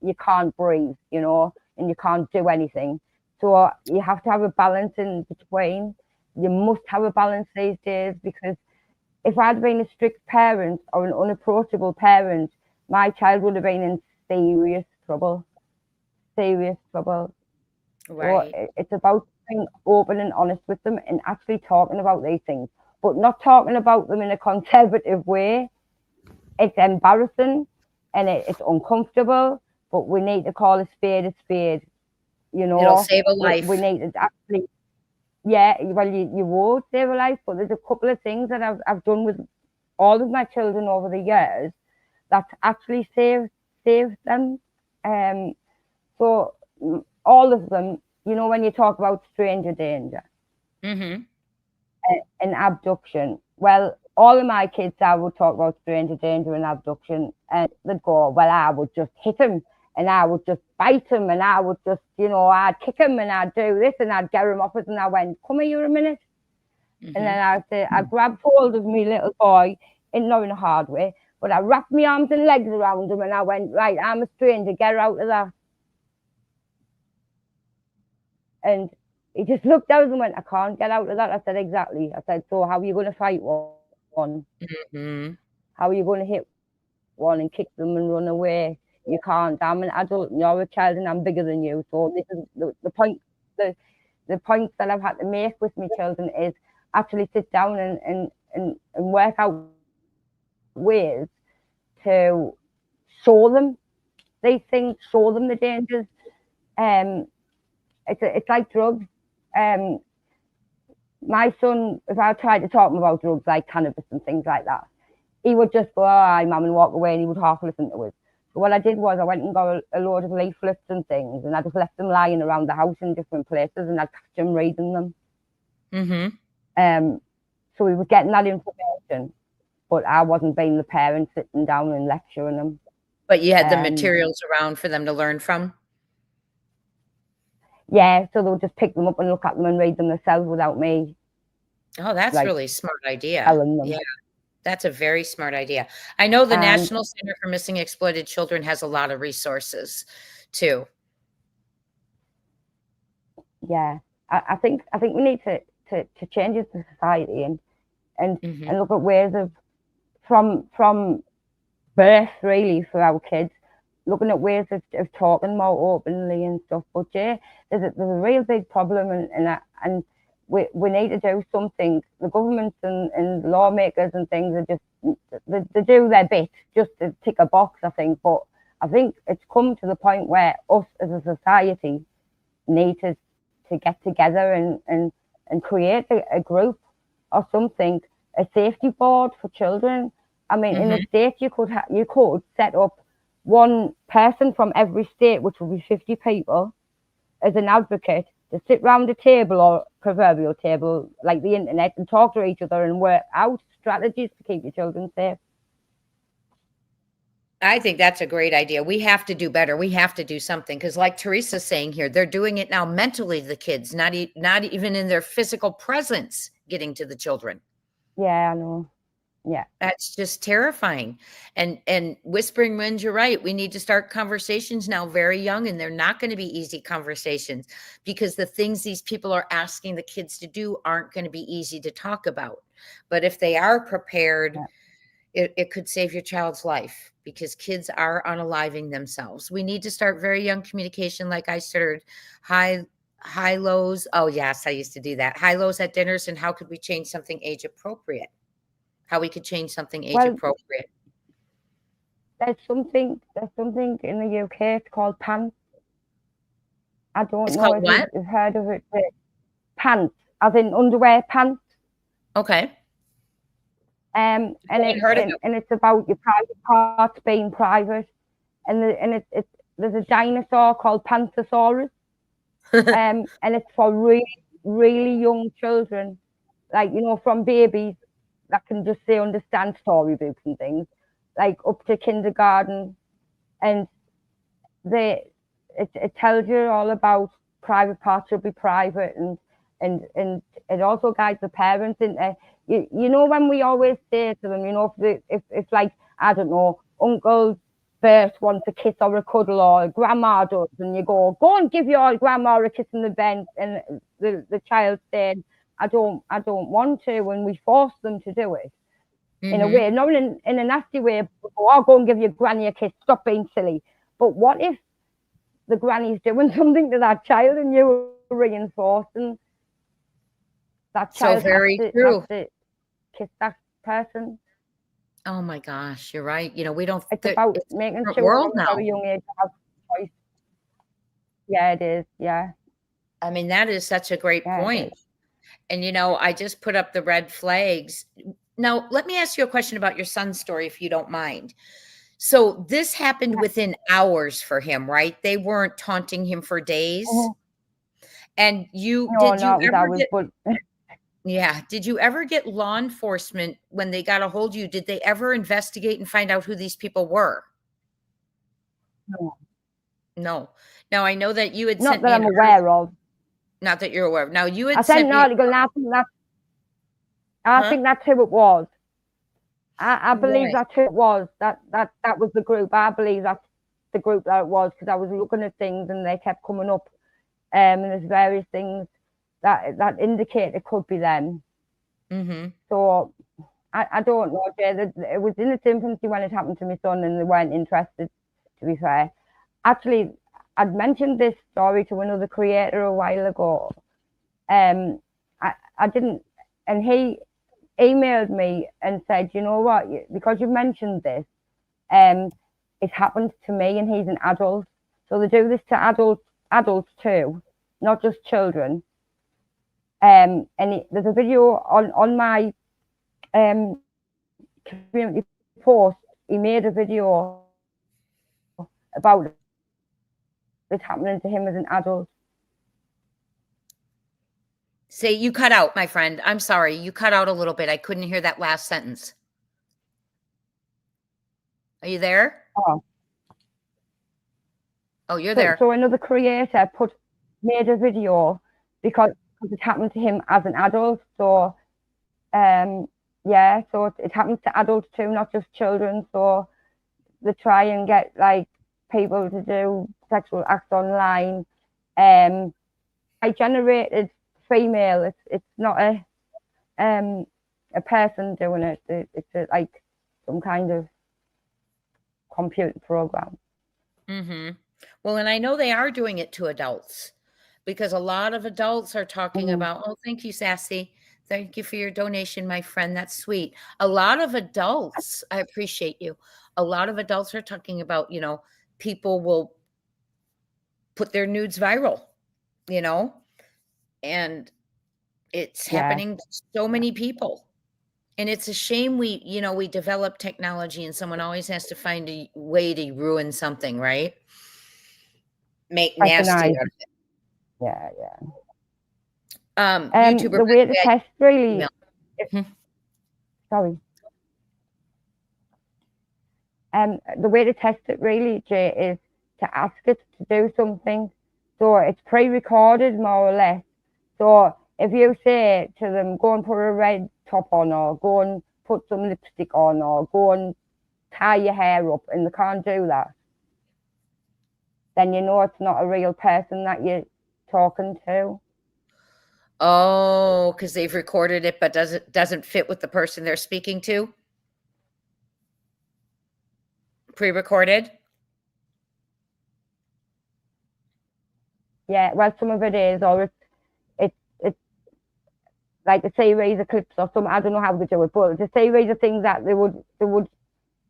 you can't breathe, you know, and you can't do anything. So you have to have a balance in between. You must have a balance these days, because if I'd been a strict parent or an unapproachable parent, my child would have been in serious trouble. Serious trouble. Right. So it's about being open and honest with them and actually talking about these things, but not talking about them in a conservative way. it's embarrassing and it's uncomfortable, but we need to call a spade, you know. It'll save a life. We need to actually, yeah, well, you would save a life, but there's a couple of things that I've done with all of my children over the years that actually saved them. So all of them, you know, when you talk about stranger danger Mm-hmm. and abduction, well, all of my kids, I would talk about stranger danger and abduction, and they'd go, well, I would just hit him, and I would just bite him, and I would just, you know, I'd kick him, and I'd do this, and I'd get him off it, and I went, come here a minute. Mm-hmm. And then I grabbed hold of me little boy, not in a hard way, but I wrapped my arms and legs around him, and I went, right, I'm a stranger, get out of that. And he just looked out and went, I can't get out of that. I said, exactly. I said, so how are you going to fight one? Mm-hmm. How are you going to hit one and kick them and run away? You can't. I'm an adult, you're a child, and I'm bigger than you. So this is the point. The point that I've had to make with my children is actually sit down and work out ways to show them these things, show them the dangers. It's like drugs. My son, if I tried to talk to him about drugs like cannabis and things like that, he would just go, "Aye, mum," and walk away, and he would half listen to it. So what I did was I went and got a load of leaflets and things, and I just left them lying around the house in different places, and I'd catch him reading them. Mm-hmm. So he was getting that information, but I wasn't being the parent sitting down and lecturing them. But you had the materials around for them to learn from? Yeah, so they would just pick them up and look at them and read them themselves without me. Oh, that's like, really smart idea. telling them. Yeah, that's a very smart idea. I know the National Center for Missing Exploited Children has a lot of resources too. Yeah, I think we need to change the society and look at ways of from birth really for our kids, looking at ways of talking more openly and stuff. But yeah, there's a real big problem, and we need to do something. The governments and lawmakers and things are just they do their bit just to tick a box, I think. But I think it's come to the point where us as a society need to get together and create a group or something, a safety board for children. I mean, in the States, you could set up one person from every state, which would be 50 people, as an advocate to sit round a table or proverbial table like the internet and talk to each other and work out strategies to keep your children safe. I think that's a great idea. We have to do better. We have to do something because, like Teresa's saying here, they're doing it now mentally. The kids, not even in their physical presence, getting to the children. Yeah, I know. Yeah, that's just terrifying. And Whispering Winds, you're right. We need to start conversations now very young, and they're not going to be easy conversations because the things these people are asking the kids to do aren't going to be easy to talk about. But if they are prepared, it could save your child's life because kids are unaliving themselves. We need to start very young communication. Like I started high lows. Oh yes, I used to do that. High lows at dinners, and how could we change something age appropriate? How we could change something age appropriate. There's something in the UK. It's called pants. I don't know if you've heard of it. Pants, as in underwear pants. Okay. And it's about your private parts being private, and there's a dinosaur called Panthosaurus, and it's for really young children, like from babies that can just understand storybooks and things, like up to kindergarten, and it tells you all about private parts should be private, and it also guides the parents into when we always say to them, if like, I don't know, Uncle Bert wants a kiss or a cuddle, or Grandma does, and you go and give your grandma a kiss in the bed, and the child said, I don't want to, when we force them to do it in a way, not in a nasty way, I'll go and give your granny a kiss, stop being silly. But what if the granny's doing something to that child and you're reinforcing that child? So very true. Has to kiss that person. Oh my gosh, you're right. You know, we don't. It's It's about a making different sure world from a now. very young age to have choice. Yeah, it is. Yeah, I mean, that is such a great yeah, it point. is. And you know, I just put up the red flags. Now, let me ask you a question about your son's story, if you don't mind. So this happened Yeah. within hours for him, right? They weren't taunting him for days. Mhm. And you No, did no, you it was ever hours, get but yeah, did you ever get law enforcement when they got a hold of you? Did they ever investigate and find out who these people were? no, No. Now I know that you had not sent that me I'm an article, aware of. not that you're aware of. Now you I had sent sent an me, article, and I huh? think that's who it was. I believe Right. that's who it was. That was the group. I believe that's the group that it was, because I was looking at things and they kept coming up. And there's various things that indicate it could be them. Mm-hmm. So I don't know, Jay. It was in its infancy when it happened to my son, and they weren't interested, to be fair. Actually, I'd mentioned this story to another creator a while ago. I didn't, and he emailed me and said, you know what, because you mentioned this, it happened to me, and he's an adult. So they do this to adults too, not just children. And there's a video on my community post. He made a video about it happening to him as an adult. Say, you cut out, my friend. I'm sorry. You cut out a little bit. I couldn't hear that last sentence. Are you there? Oh, Oh, you're so, there. so another creator made a video because it happened to him as an adult. So yeah, so it happens to adults too, not just children. So they try and get like people to do sexual acts online. I generated female. It's not a person doing it. It's like some kind of computer program. Mm-hmm. Well, and I know they are doing it to adults, because a lot of adults are talking about, oh, thank you, Sassy. Thank you for your donation, my friend. That's sweet. A lot of adults, I appreciate you. A lot of adults are talking about, you know, people will put their nudes viral, you know, and it's Yeah, happening to so many people. And it's a shame we, you know, we develop technology and someone always has to find a way to ruin something, right? Make nasty recognize. out of it. Yeah, yeah. YouTuber The way to test really. email. Sorry. The way to test it really, Jay, is to ask it to do something. So it's pre-recorded more or less. So if you say to them, go and put a red top on, or go and put some lipstick on, or go and tie your hair up, and they can't do that, then you know it's not a real person that you're talking to. Oh, because they've recorded it, but doesn't fit with the person they're speaking to. Pre-recorded. Yeah, well, some of it is, or it's like a series of clips or something. I don't know how they do it, but it's a series of things that they would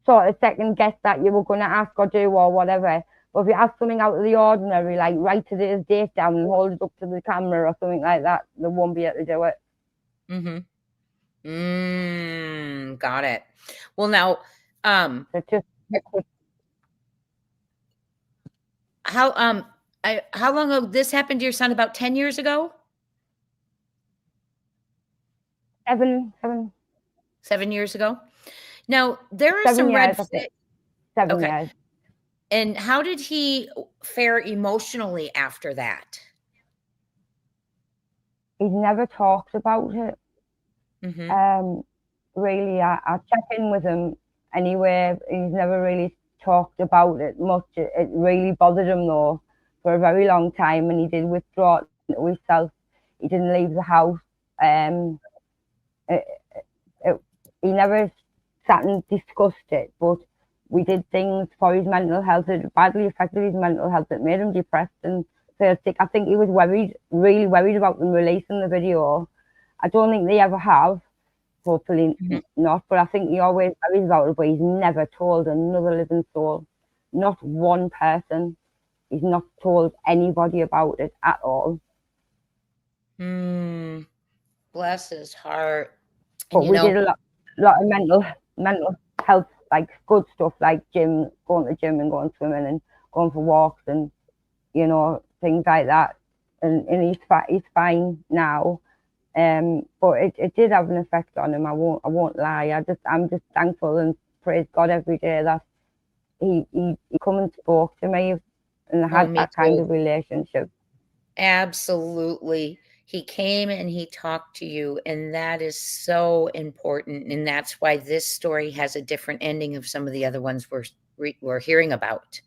sort of second guess that you were going to ask or do or whatever. But if you ask something out of the ordinary, like write today's date down and hold it up to the camera or something like that, they won't be able to do it. Got it. Well, now, So just how long ago this happened to your son? About 10 years ago? 7 7 years ago? Now, there are 7 some red years, I think. flags. 7 Okay. years. And how did he fare emotionally after that? He's never talked about it. Really, I check in with him anyway. He's never really talked about it much. It really bothered him though for a very long time, and he did withdraw into himself. He didn't leave the house. He never sat and discussed it, but we did things for his mental health. It badly affected his mental health. It made him depressed and feel sick. I think he was really worried about them releasing the video. I don't think they ever have. hopefully not. But I think he always worries about it, but he's never told another living soul, not one person. He's not told anybody about it at all. Bless his heart. But we did a lot of mental health, like good stuff, like going to the gym and going swimming and going for walks and, you know, things like that. And he's fine now. But it did have an effect on him. I won't lie. I'm just thankful and praise God every day that he come and spoke to me and had that kind of relationship. Absolutely. He came and he talked to you, and that is so important. And that's why this story has a different ending of some of the other ones we're hearing about.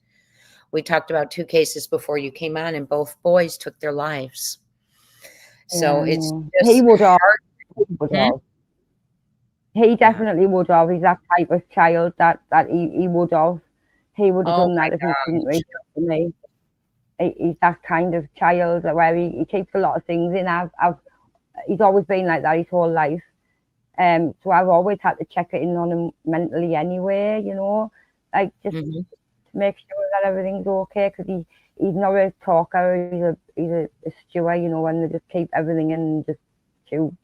We talked about 2 cases before you came on, and both boys took their lives. So it's just he would have. He definitely would have. He's that type of child that he would have. He would have done that if he didn't reach out to me. He's that kind of child where he keeps a lot of things in. He's always been like that his whole life. So I've always had to check it in on him mentally anyway, you know, like just to make sure that everything's okay, because he's not a talker. He's a stewer, you know, and they just keep everything in and just stew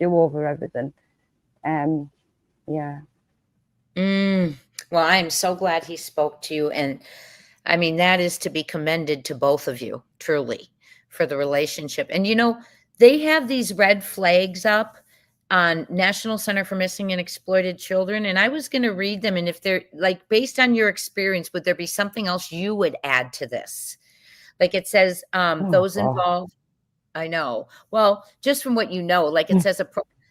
over everything. Yeah. Well, I'm so glad he spoke to you. And I mean, that is to be commended to both of you, truly, for the relationship. And, you know, they have these red flags up on National Center for Missing and Exploited Children. And I was going to read them. And if they're like, based on your experience, would there be something else you would add to this? Like it says, those involved. I know. Well, just from what you know, like it says,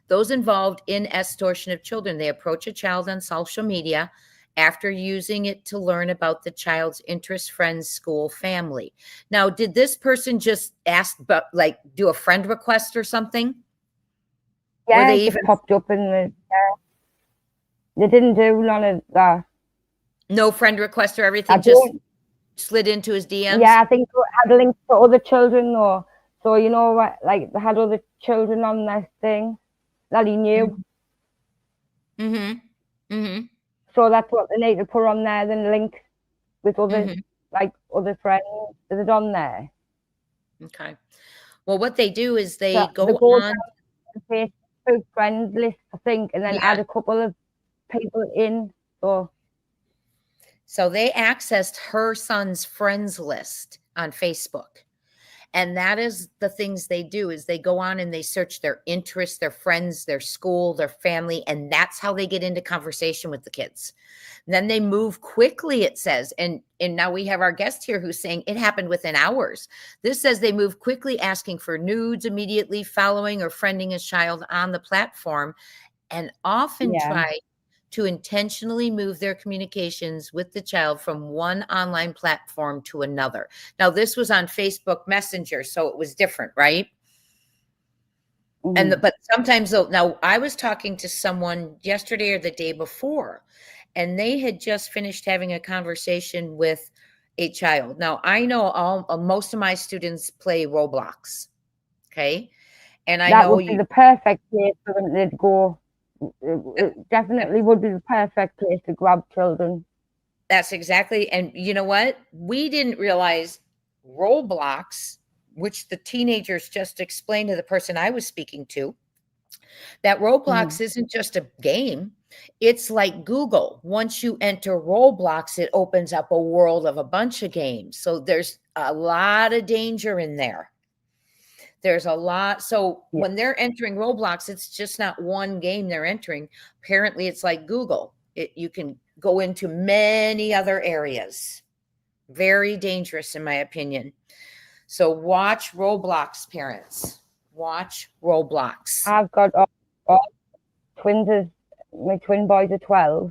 those involved in extortion of children, they approach a child on social media after using it to learn about the child's interests, friends, school, family. Now, did this person just ask, but like do a friend request or something? Yeah, they even popped up in they didn't do none of that. No friend request or everything, just slid into his DMs? Yeah, I think they had links to other children though. So, you know what, like they had other children on this thing that he knew. So that's what they need to put on there, then links with other, like other friends. Is it on there? Okay. Well, what they do is they go on the Facebook friends list, I think, and then add a couple of people in. So they accessed her son's friends list on Facebook. And that is the things they do is they go on and they search their interests, their friends, their school, their family. And that's how they get into conversation with the kids. And then they move quickly, it says. And now we have our guest here who's saying it happened within hours. This says they move quickly, asking for nudes immediately, following or friending a child on the platform, and often try to intentionally move their communications with the child from one online platform to another. Now, this was on Facebook Messenger, so it was different, right? But sometimes, though, now I was talking to someone yesterday or the day before, and they had just finished having a conversation with a child. Now, I know most of my students play Roblox, okay? And I know that would be the perfect place for them to go. It definitely would be the perfect place to grab children. That's exactly. And you know what? We didn't realize Roblox, which the teenagers just explained to the person I was speaking to, that Roblox isn't just a game. It's like Google. Once you enter Roblox, it opens up a world of a bunch of games. So there's a lot of danger in there. There's a lot. So when they're entering Roblox, it's just not one game they're entering. Apparently, it's like Google. You can go into many other areas. Very dangerous, in my opinion. So watch Roblox, parents. Watch Roblox. I've got all twins. My twin boys are 12.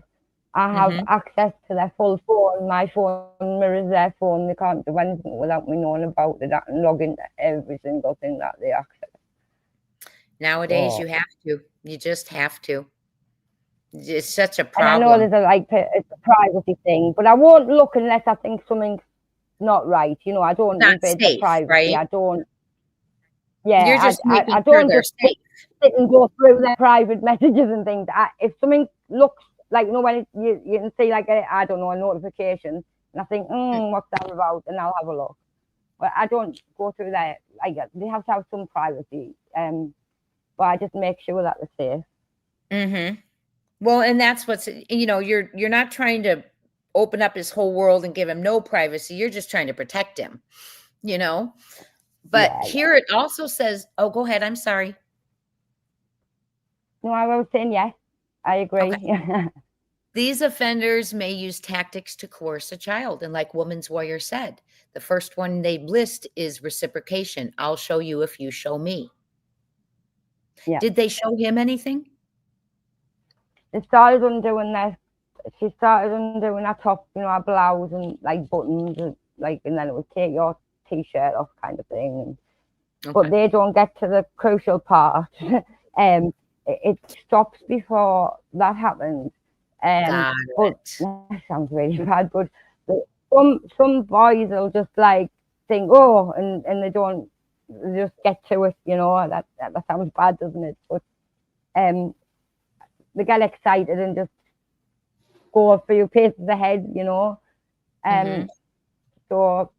I have access to their full phone. My phone mirrors their phone. They can't do anything without me knowing about it. I can log into every single thing that they access. Nowadays, you have to. You just have to. It's such a problem. And I know there's it's a privacy thing, but I won't look unless I think something's not right. You know, I don't invade the privacy. Right? I don't. Yeah, you're just making sure they're safe. sit and go through their private messages and things. If something looks like, you know, when you can see like I don't know, a notification, and I think, what's that about? And I'll have a look. But I don't go through that. Like, they have to have some privacy. But I just make sure that they're safe. Mm-hmm. Well, and that's what's, you know, you're not trying to open up his whole world and give him no privacy. You're just trying to protect him, you know. But here it also says, oh, go ahead. I'm sorry. No, I was saying yes. I agree. Okay. These offenders may use tactics to coerce a child. And like Woman's Warrior said, the first one they list is reciprocation. I'll show you if you show me. Yeah. Did they show him anything? They started undoing that. She started undoing her top, you know, her blouse and like buttons, and like, and then it would take your t-shirt off, kind of thing. And, But they don't get to the crucial part. It stops before that happens. But that sounds really bad. But some boys will just like think, oh, and they don't just get to it, you know. That sounds bad, doesn't it? But they get excited and just go a few paces ahead, you know. So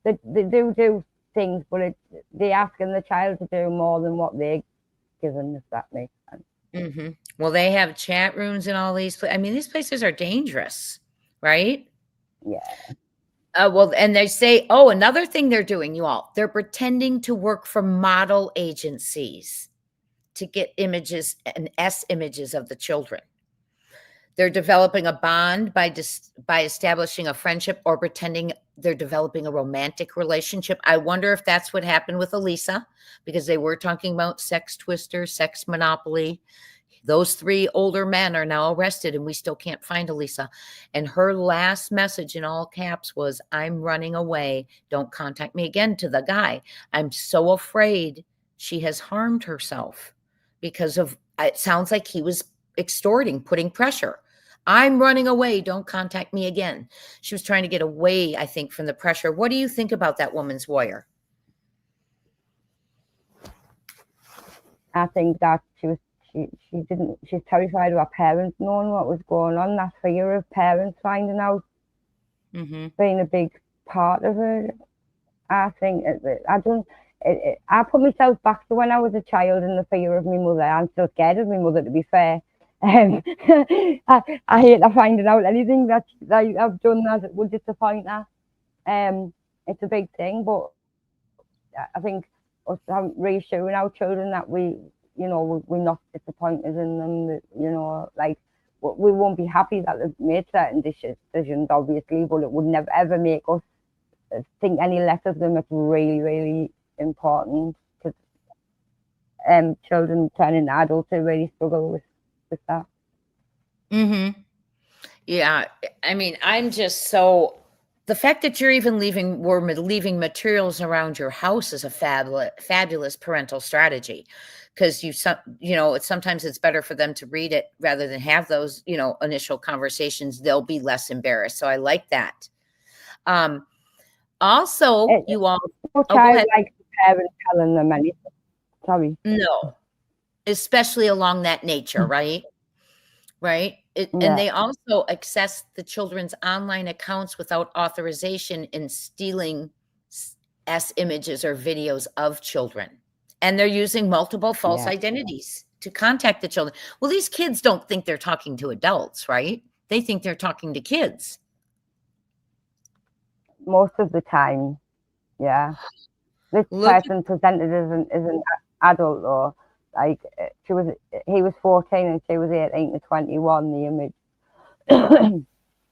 they do things, but they're asking the child to do more than what they're given, if that makes sense. Well, they have chat rooms and all these. I mean, these places are dangerous, right? Yeah. Well, and they say, oh, another thing they're doing, you all, they're pretending to work for model agencies to get images and images of the children. They're developing a bond by establishing a friendship or pretending they're developing a romantic relationship. I wonder if that's what happened with Alisa, because they were talking about sex twister, sex monopoly. Those 3 older men are now arrested and we still can't find Alisa. And her last message in all caps was, I'm running away. Don't contact me again, to the guy. I'm so afraid she has harmed herself because of, it sounds like he was extorting, putting pressure. I'm running away. Don't contact me again. She was trying to get away, I think, from the pressure. What do you think about that Woman's Warrior? I think that she's terrified of her parents knowing what was going on. That fear of parents finding out, being a big part of it. I think I put myself back to when I was a child and the fear of my mother. I'm still scared of my mother, to be fair. I hate her finding out anything that I've done that would disappoint her. It's a big thing, but I think us reassuring our children that we're not disappointed in them, you know, like we won't be happy that they've made certain decisions, obviously, but it would never ever make us think any less of them. It's really, really important, because children turning adults who really struggle with that. Yeah, I mean, I'm just so, the fact that you're even leaving materials around your house is a fabulous parental strategy, because sometimes it's better for them to read it rather than have those, initial conversations. They'll be less embarrassed. So I like that. Also, you all, child like parents telling them anything. Sorry. No, especially along that nature, right? Right. And they also access the children's online accounts without authorization in stealing images or videos of children. And they're using multiple false identities to contact the children. Well, these kids don't think they're talking to adults, right? They think they're talking to kids. Most of the time, yeah. This person presented as an adult, or like he was 14 and she was 18 to 21, the image.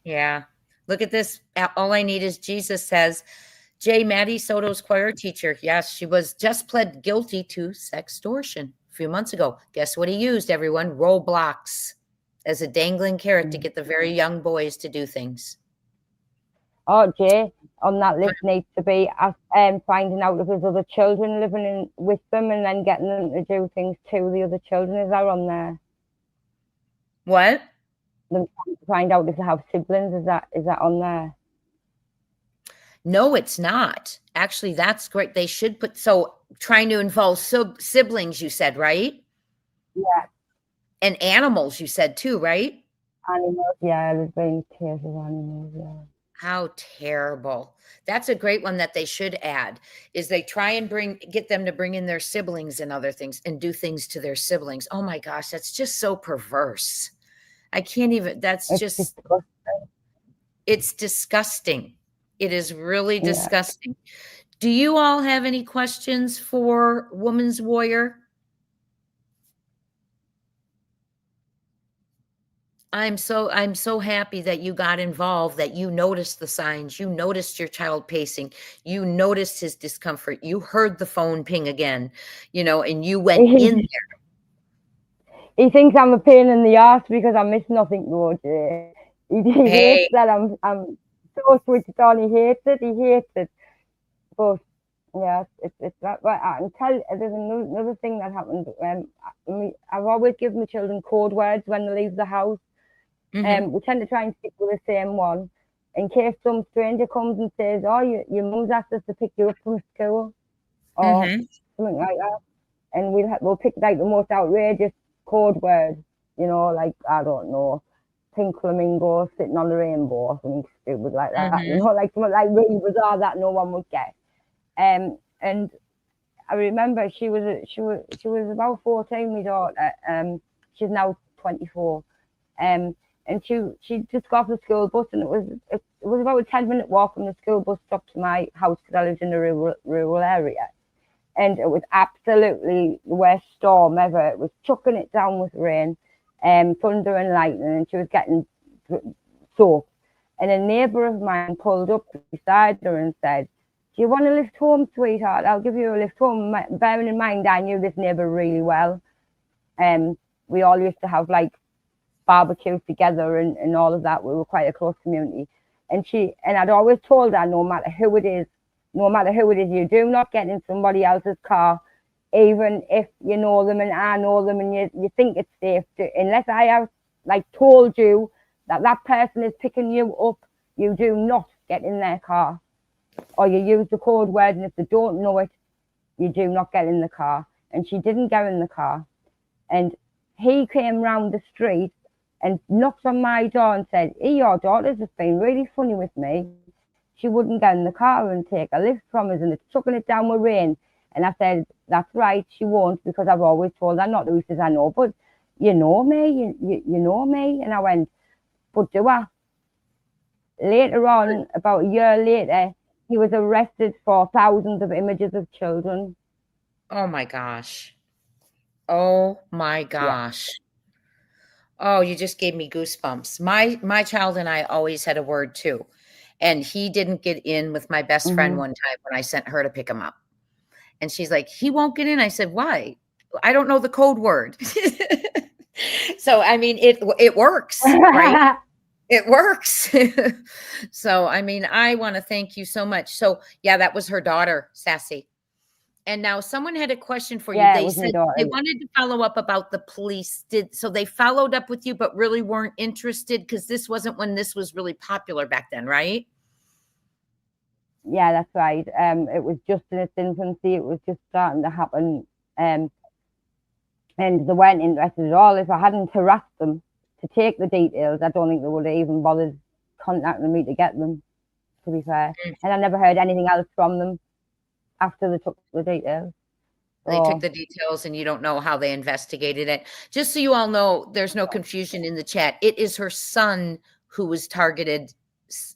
Yeah. Look at this. All I need is Jesus says, Maddie Soto's choir teacher. Yes, she was just pled guilty to sextortion a few months ago. Guess what he used, everyone? Roblox as a dangling carrot to get the very young boys to do things. Oh, Jay, on that list needs to be finding out if there's other children living with them and then getting them to do things to the other children. Is that on there? What? Them trying to find out if they have siblings. Is that on there? No, it's not. Actually, that's great. They should put, so trying to involve siblings, you said, right? Yeah. And animals, you said too, right? Animals, yeah, there's been cases of animals, yeah. How terrible. That's a great one that they should add, is they try and get them to bring in their siblings and other things and do things to their siblings. Oh my gosh, that's just so perverse. I can't even, It's disgusting. it's disgusting. It is really Yeah. disgusting. Do you all have any questions for Woman's Warrior? I'm so happy that you got involved, that you noticed the signs, you noticed your child pacing, you noticed his discomfort, you heard the phone ping again, and you went in there. He thinks I'm a pain in the ass because I miss nothing, Roger. He Hey. hates that I'm so switched on. He hates it. But yeah, it's that. But I can tell there's another thing that happened. I've always given my children code words when they leave the house. We tend to try and stick with the same one in case some stranger comes and says, "Oh, your mum's asked us to pick you up from school," or something like that, and we'll pick like the most outrageous code words, like, I don't know, pink flamingo sitting on the rainbow or something stupid like that, like something like really bizarre that no one would get. And I remember she was about 14, my daughter. She's now 24. And she just got off the school bus, and it was about a 10-minute walk from the school bus stop to my house because I lived in a rural area. And it was absolutely the worst storm ever. It was chucking it down with rain, thunder and lightning, and she was getting soaked. And a neighbour of mine pulled up beside her and said, "Do you want a lift home, sweetheart? I'll give you a lift home." Bearing in mind, I knew this neighbour really well. We all used to have like barbecues together and all of that. We were quite a close community. And I'd always told her, no matter who it is, you do not get in somebody else's car, even if you know them and I know them and you think it's safe unless I have like told you that person is picking you up. You do not get in their car, or you use the code word, and if they don't know it, you do not get in the car. And she didn't get in the car, and he came round the street and knocked on my door and said, "Hey, your daughter's just been really funny with me. She wouldn't get in the car and take a lift from us, and it's chucking it down with rain." And I said, "That's right, she won't, because I've always told her not to." He says, "I know, but you know me, you know me." And I went, "But do I?" Later on, about a year later, he was arrested for thousands of images of children. Oh my gosh. Oh my gosh. Yeah. Oh, you just gave me goosebumps. My child and I always had a word too. And he didn't get in with my best friend one time when I sent her to pick him up. And she's like, "He won't get in." I said, "Why?" "I don't know the code word." So, I mean, it works, right? It works. So, I mean, I want to thank you so much. So, yeah, that was her daughter, Sassy. And now someone had a question for you. Yeah, they said they wanted to follow up about the police. So they followed up with you, but really weren't interested because this wasn't when this was really popular back then, right? Yeah, that's right. It was just in its infancy. It was just starting to happen. And they weren't interested at all. If I hadn't harassed them to take the details, I don't think they would have even bothered contacting me to get them, to be fair. And I never heard anything else from them after they took the details. They took the details, and you don't know how they investigated it. Just so you all know, there's no confusion in the chat. It is her son who was targeted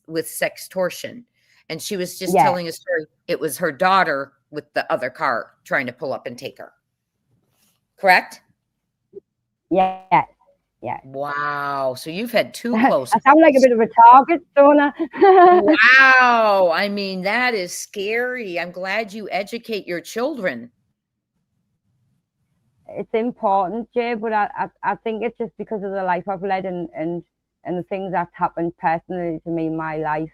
with sextortion. And she was just telling a story. It was her daughter with the other car trying to pull up and take her. Correct? Yeah. Wow. So you've had two close. I sound like a bit of a target, don't I? Wow. I mean, that is scary. I'm glad you educate your children. It's important, Jay, but I think it's just because of the life I've led and the things that's happened personally to me in my life.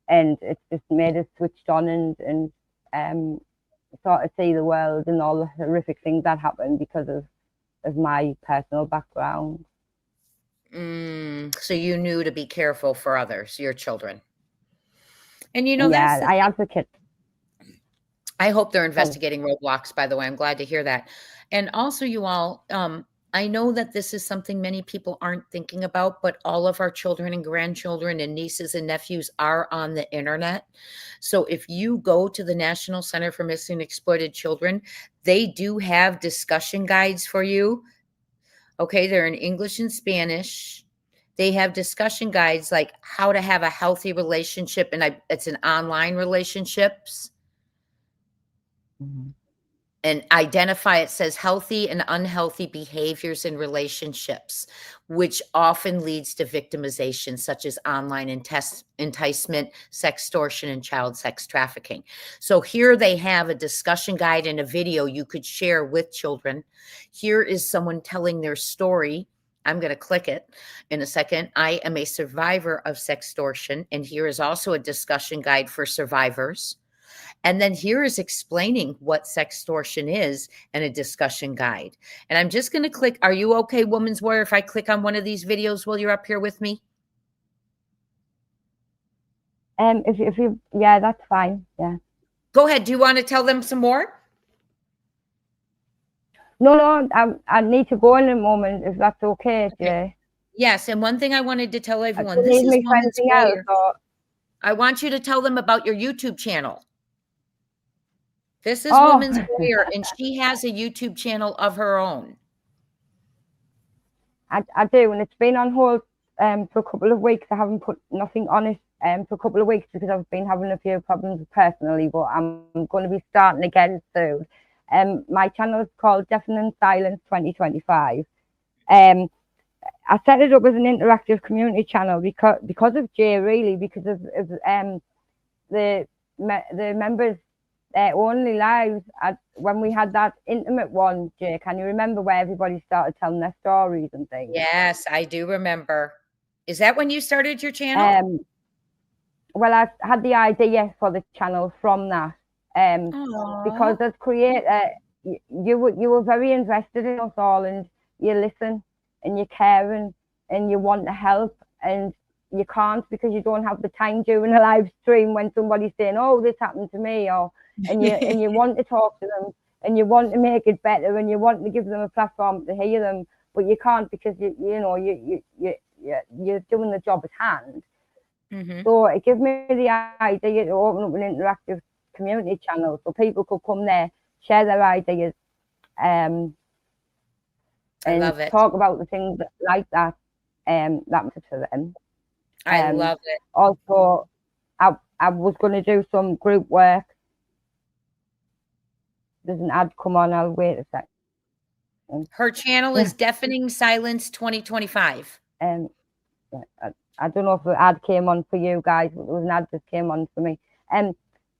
And it's just made us switched on and sort of see the world and all the horrific things that happened because of my personal background. So you knew to be careful for others, your children. And that's I advocate. I hope they're investigating roadblocks, by the way. I'm glad to hear that. And also, you all, I know that this is something many people aren't thinking about, but all of our children and grandchildren and nieces and nephews are on the internet. So if you go to the National Center for Missing and Exploited Children, they do have discussion guides for you. Okay, they're in English and Spanish. They have discussion guides like how to have a healthy relationship, and it's an online relationships. Mhm. And identify, it says healthy and unhealthy behaviors in relationships, which often leads to victimization, such as online enticement, sextortion, and child sex trafficking. So here they have a discussion guide and a video you could share with children. Here is someone telling their story. I'm going to click it in a second. I am a survivor of sextortion, and here is also a discussion guide for survivors. And then here is explaining what sextortion is and a discussion guide. And I'm just going to click. Are you okay, Woman's Warrior, if I click on one of these videos while you're up here with me? If you, yeah, that's fine. Yeah. Go ahead. Do you want to tell them some more? No, I need to go in a moment if that's okay, Jay. Yes. And one thing I wanted to tell everyone, Do you this need is me for Woman's anything else, Warrior. or? I want you to tell them about your YouTube channel. This is Oh. Woman's Warrior, and she has a YouTube channel of her own. I do, and it's been on hold for a couple of weeks. I haven't put nothing on it for a couple of weeks because I've been having a few problems personally, but I'm going to be starting again soon. My channel is called Deafening Silence 2025. I set it up as an interactive community channel because of Jay, really, because of the members' only lives. When we had that intimate one, Jay, can you remember where everybody started telling their stories and things? Yes, I do remember. Is that when you started your channel? Well, I had the idea for the channel from that. Because as creator, you were very invested in us all, and you listen and you're caring and you want to help, and you can't because you don't have the time during a live stream when somebody's saying, "Oh, this happened to me," and you want to talk to them and you want to make it better and you want to give them a platform to hear them, but you can't because you're doing the job at hand. Mm-hmm. So it gave me the idea to open up an interactive community channel so people could come there, share their ideas, and love it. talk about the things like that that matter to them. I love it. Also, I was going to do some group work. There's an ad come on. I'll wait a second. Her channel is Deafening Silence 2025. I don't know if the ad came on for you guys, but there was an ad that came on for me.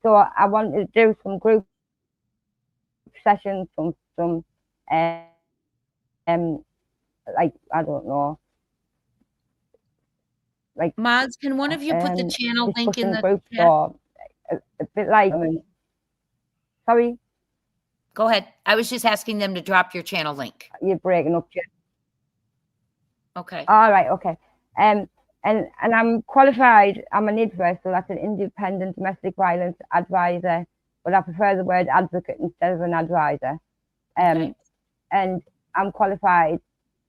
So I wanted to do some group sessions, some like, I don't know. Like, Mods, can one of you put the channel link in the chat? Or a bit like, sorry? Go ahead. I was just asking them to drop your channel link. You're breaking up, Jim. Okay. All right, okay. And I'm qualified. I'm an IDVA, so that's an independent domestic violence advisor, but I prefer the word advocate instead of an advisor. Okay. And I'm qualified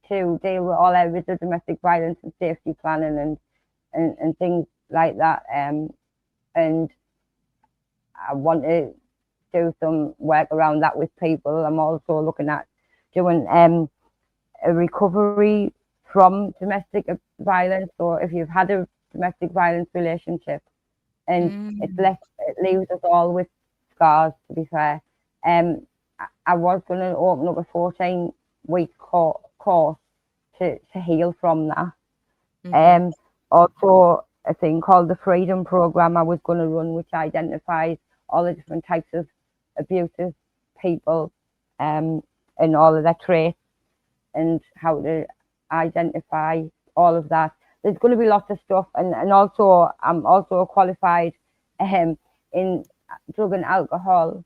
to deal with all areas of domestic violence and safety planning and things like that. And I want to do some work around that with people. I'm also looking at doing a recovery from domestic violence, or if you've had a domestic violence relationship and it leaves us all with scars, to be fair. I was going to open up a 14-week course to heal from that. Also a thing called the Freedom Program I was going to run, which identifies all the different types of abusive people and all of their traits and how to identify all of that. There's going to be lots of stuff, and also I'm also qualified in drug and alcohol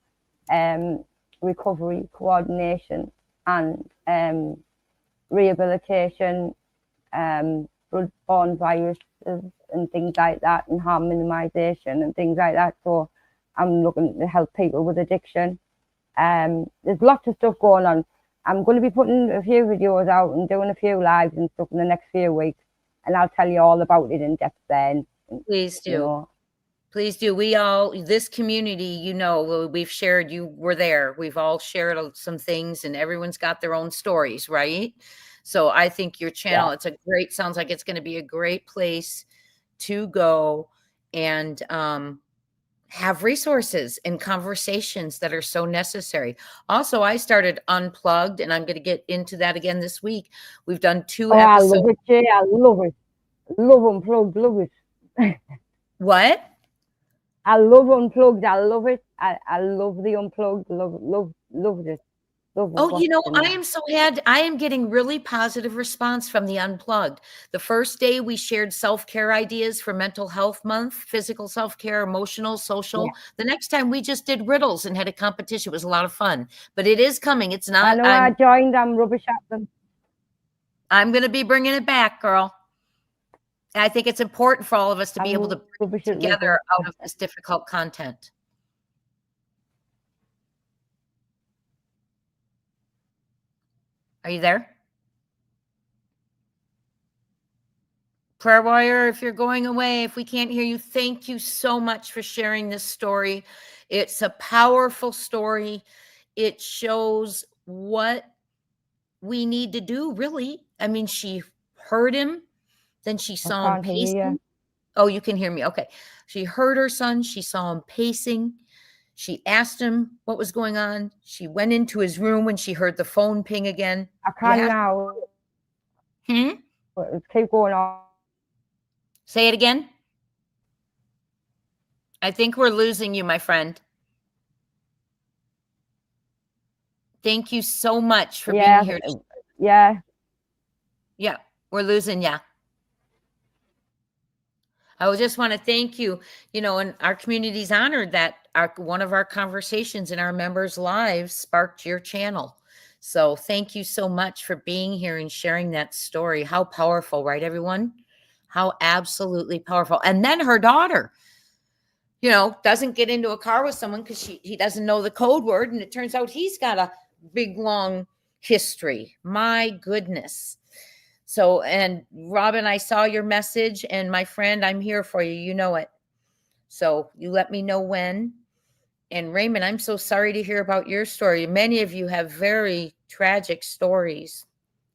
recovery coordination and rehabilitation, blood-borne viruses and things like that, and harm minimization and things like that. So I'm looking to help people with addiction. There's lots of stuff going on. I'm going to be putting a few videos out and doing a few lives and stuff in the next few weeks, and I'll tell you all about it in depth then. Please do. You know. Please do. We all, this community, you know, we've shared, you were there. We've all shared some things, and everyone's got their own stories, right? So I think your channel, it's a great, sounds like it's going to be a great place to go and have resources and conversations that are so necessary. Also, I started Unplugged, and I'm going to get into that again this week. We've done 2 episodes. I love it, Jay. I love it. Love Unplugged. Love it. What? I love Unplugged. I love it. I love the Unplugged. Love it. Oh, you know, I am so I am getting really positive response from the Unplugged. The first day we shared self-care ideas for Mental Health Month, physical self-care, emotional, social. Yeah. The next time we just did riddles and had a competition. It was a lot of fun, but it is coming. It's not. I know I joined. I'm rubbish at them. I'm going to be bringing it back, girl. And I think it's important for all of us to be able to bring together out of this difficult content. Are you there? Prayer warrior, if you're going away, if we can't hear you, thank you so much for sharing this story. It's a powerful story. It shows what we need to do, really. I mean, she heard him, then she saw him pacing. Oh, you can hear me. Okay. She heard her son. She saw him pacing. She asked him what was going on. She went into his room when she heard the phone ping again. I can't now. Keep going on. Say it again. I think we're losing you, my friend. Thank you so much for being here. Yeah, we're losing you. I just want to thank you, you know, and our community's honored that one of our conversations in our members' lives sparked your channel. So thank you so much for being here and sharing that story. How powerful, right, everyone? How absolutely powerful. And then her daughter, you know, doesn't get into a car with someone because he doesn't know the code word. And it turns out he's got a big, long history. My goodness. So, and Robin, I saw your message, and my friend, I'm here for you. You know it. So you let me know when. And Raymond, I'm so sorry to hear about your story. Many of you have very tragic stories.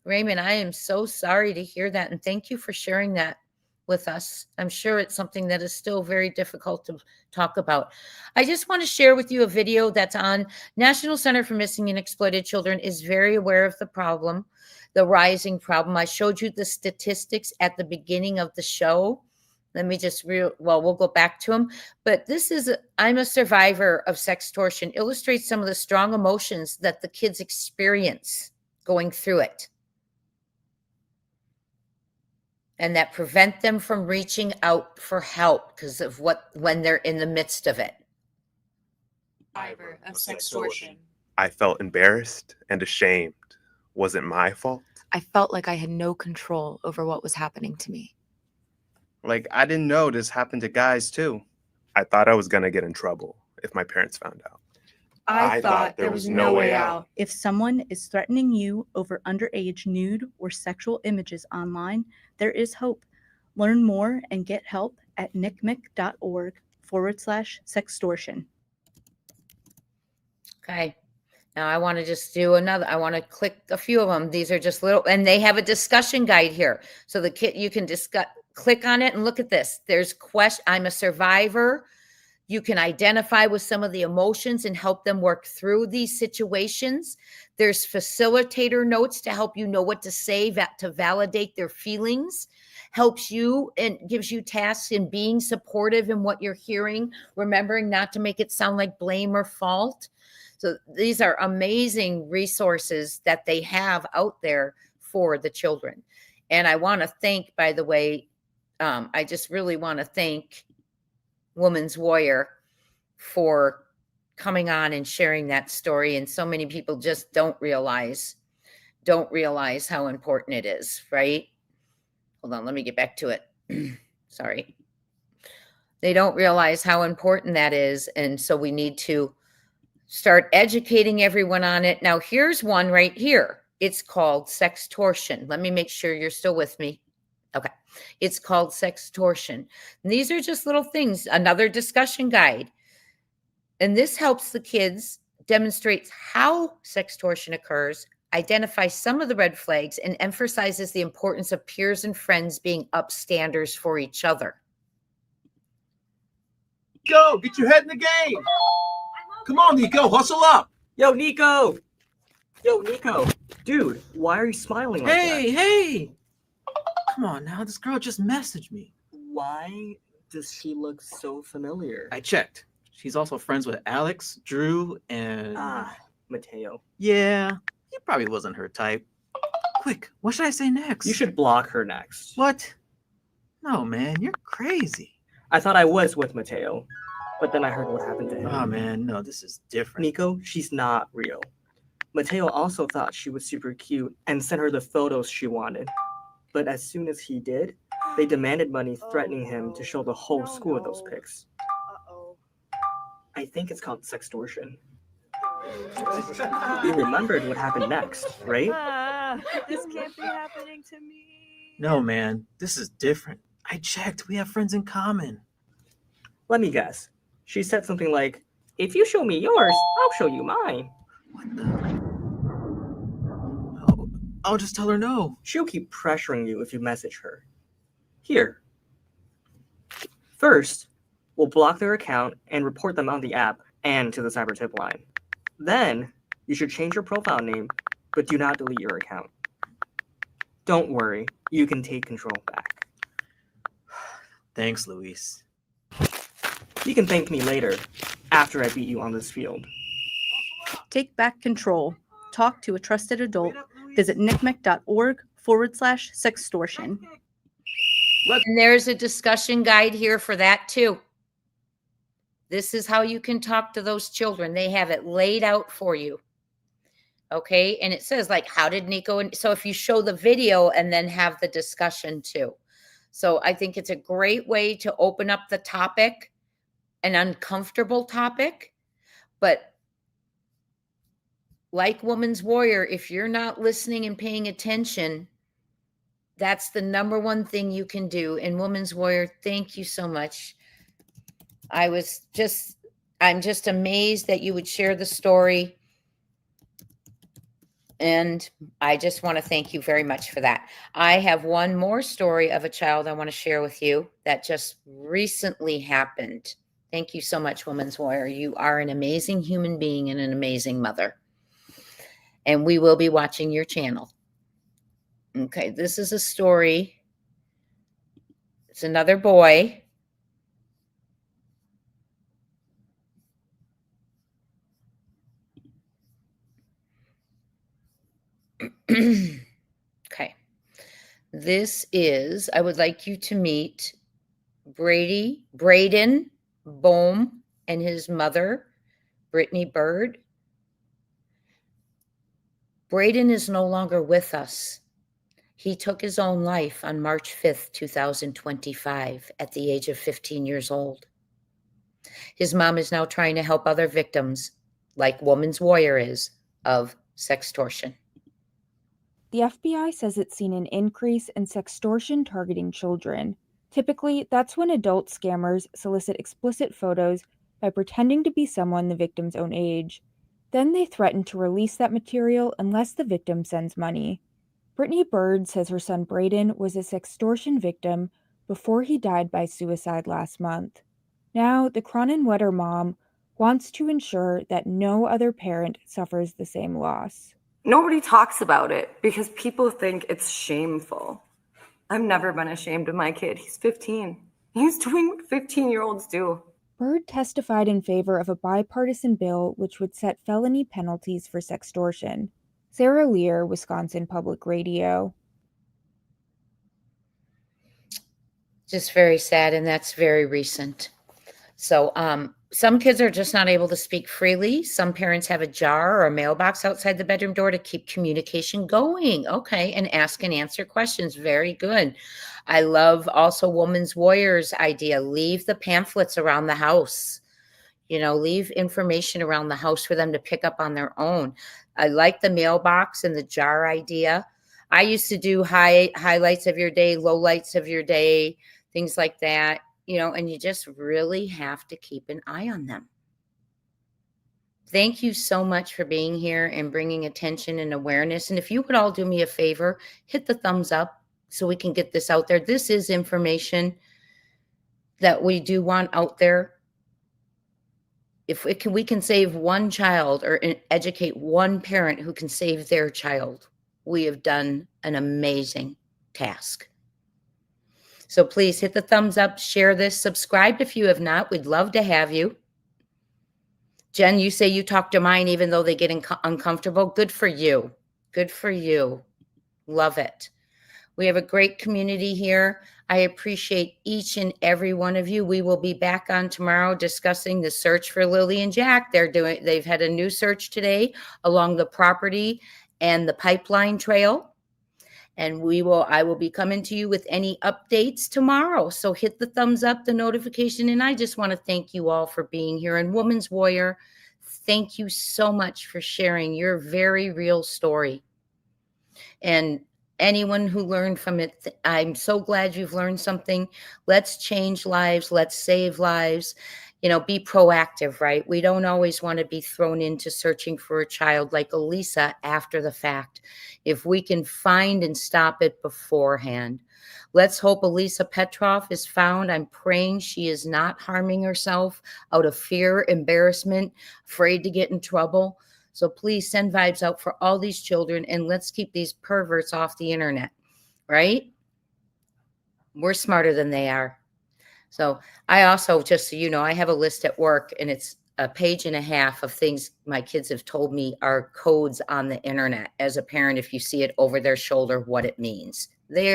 Raymond, I am so sorry to hear that. And thank you for sharing that with us. I'm sure it's something that is still very difficult to talk about. I just want to share with you a video that's on National Center for Missing and Exploited Children is very aware of the problem, the rising problem. I showed you the statistics at the beginning of the show. Let me just we'll go back to them. But this is, I'm a survivor of sextortion, illustrates some of the strong emotions that the kids experience going through it, and that prevent them from reaching out for help because of when they're in the midst of it. Survivor of sextortion. I felt embarrassed and ashamed. Was it my fault? I felt like I had no control over what was happening to me. Like, I didn't know this happened to guys too. I thought I was gonna get in trouble if my parents found out. I thought there was no way out. If someone is threatening you over underage nude or sexual images online, there is hope. Learn more and get help at nicmic.org/sextortion. Okay. Now I want to just do another. I want to click a few of them. These are just little, and they have a discussion guide here. So the kid, you can click on it and look at this. There's I'm a survivor. You can identify with some of the emotions and help them work through these situations. There's facilitator notes to help you know what to say, to validate their feelings, helps you and gives you tasks in being supportive in what you're hearing, remembering not to make it sound like blame or fault. So these are amazing resources that they have out there for the children. And I want to thank, by the way, I just really want to thank Woman's Warrior for coming on and sharing that story. And so many people just don't realize how important it is, right? Hold on, let me get back to it. Sorry. They don't realize how important that is. And so we need to Start educating everyone on it. Now, here's one right here. It's called sextortion. Let me make sure you're still with me. Okay. It's called sextortion. And these are just little things. Another discussion guide. And this helps the kids, demonstrates how sextortion occurs, identifies some of the red flags, and emphasizes the importance of peers and friends being upstanders for each other. Go, get your head in the game. Come on, Nico, hustle up. Yo, Nico. Yo, Nico. Dude, why are you smiling like that? Hey. Come on now, this girl just messaged me. Why does she look so familiar? I checked. She's also friends with Alex, Drew, and... Mateo. Yeah, he probably wasn't her type. Quick, what should I say next? You should block her next. What? No, man, you're crazy. I thought I was with Mateo, but then I heard what happened to him. Oh, man, no, this is different. Nico, she's not real. Mateo also thought she was super cute and sent her the photos she wanted. But as soon as he did, they demanded money, threatening him to show the whole school those pics. I think it's called sextortion. You remembered what happened next, right? This can't be happening to me. No, man, this is different. I checked. We have friends in common. Let me guess. She said something like, if you show me yours, I'll show you mine. What the? Oh, I'll just tell her no. She'll keep pressuring you if you message her. Here. First, we'll block their account and report them on the app and to the cyber tip line. Then, you should change your profile name, but do not delete your account. Don't worry, you can take control back. Thanks, Luis. You can thank me later, after I beat you on this field. Take back control. Talk to a trusted adult. Visit nicmec.org/sextortion. And there's a discussion guide here for that too. This is how you can talk to those children. They have it laid out for you. Okay. And it says like, how did Nico? And so if you show the video and then have the discussion too. So I think it's a great way to open up the topic, an uncomfortable topic, but like Woman's Warrior, if you're not listening and paying attention, that's the number one thing you can do. And Woman's Warrior, thank you so much. I'm just amazed that you would share the story. And I just want to thank you very much for that. I have one more story of a child I want to share with you that just recently happened. Thank you so much, Woman's Warrior. You are an amazing human being and an amazing mother. And we will be watching your channel. Okay, this is a story. It's another boy. Okay. This is, I would like you to meet Braden Bohm and his mother, Brittany Bird. Braden is no longer with us. He took his own life on March 5th, 2025, at the age of 15 years old. His mom is now trying to help other victims, like Woman's Warrior is, of sextortion. The FBI says it's seen an increase in sextortion targeting children. Typically, that's when adult scammers solicit explicit photos by pretending to be someone the victim's own age. Then they threaten to release that material unless the victim sends money. Brittany Bird says her son Braden was a sextortion victim before he died by suicide last month. Now, the Cronenwetter mom wants to ensure that no other parent suffers the same loss. Nobody talks about it because people think it's shameful. I've never been ashamed of my kid. He's 15. He's doing what 15-year-olds do. Bird testified in favor of a bipartisan bill which would set felony penalties for sextortion. Sarah Lear, Wisconsin Public Radio. Just very sad, and that's very recent. So some kids are just not able to speak freely. Some parents have a jar or a mailbox outside the bedroom door to keep communication going. Okay, and ask and answer questions. Very good. I love also Woman's Warrior's idea. Leave the pamphlets around the house. You know, leave information around the house for them to pick up on their own. I like the mailbox and the jar idea. I used to do highlights of your day, lowlights of your day, things like that, you know, and you just really have to keep an eye on them. Thank you so much for being here and bringing attention and awareness. And if you would all do me a favor, hit the thumbs up so we can get this out there. This is information that we do want out there. If we can save one child or educate one parent who can save their child, we have done an amazing task. So please hit the thumbs up, share this, subscribe if you have not. We'd love to have you. Jen, you say you talk to mine even though they get uncomfortable. Good for you. Good for you. Love it. We have a great community here. I appreciate each and every one of you. We will be back on tomorrow discussing the search for Lily and Jack. They've had a new search today along the property and the pipeline trail. And I will be coming to you with any updates tomorrow. So hit the thumbs up, the notification. And I just want to thank you all for being here. And Woman's Warrior, thank you so much for sharing your very real story. And anyone who learned from it, I'm so glad you've learned something. Let's change lives. Let's save lives. You know, be proactive, right? We don't always want to be thrown into searching for a child like Alisa after the fact. If we can find and stop it beforehand. Let's hope Alisa Petrov is found. I'm praying she is not harming herself out of fear, embarrassment, afraid to get in trouble. So please send vibes out for all these children, and let's keep these perverts off the internet, right? We're smarter than they are. So I also, just so you know, I have a list at work, and it's a page and a half of things my kids have told me are codes on the internet. As a parent, if you see it over their shoulder, what it means.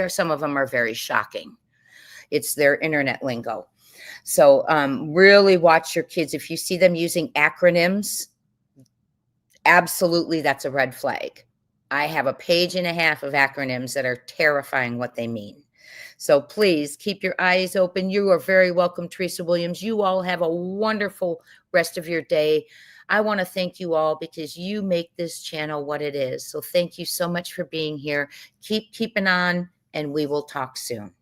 Some of them are very shocking. It's their internet lingo. So really watch your kids. If you see them using acronyms, absolutely, that's a red flag. I have a page and a half of acronyms that are terrifying what they mean. So please keep your eyes open. You are very welcome, Teresa Williams. You all have a wonderful rest of your day. I want to thank you all because you make this channel what it is. So thank you so much for being here. Keep keeping on, and we will talk soon.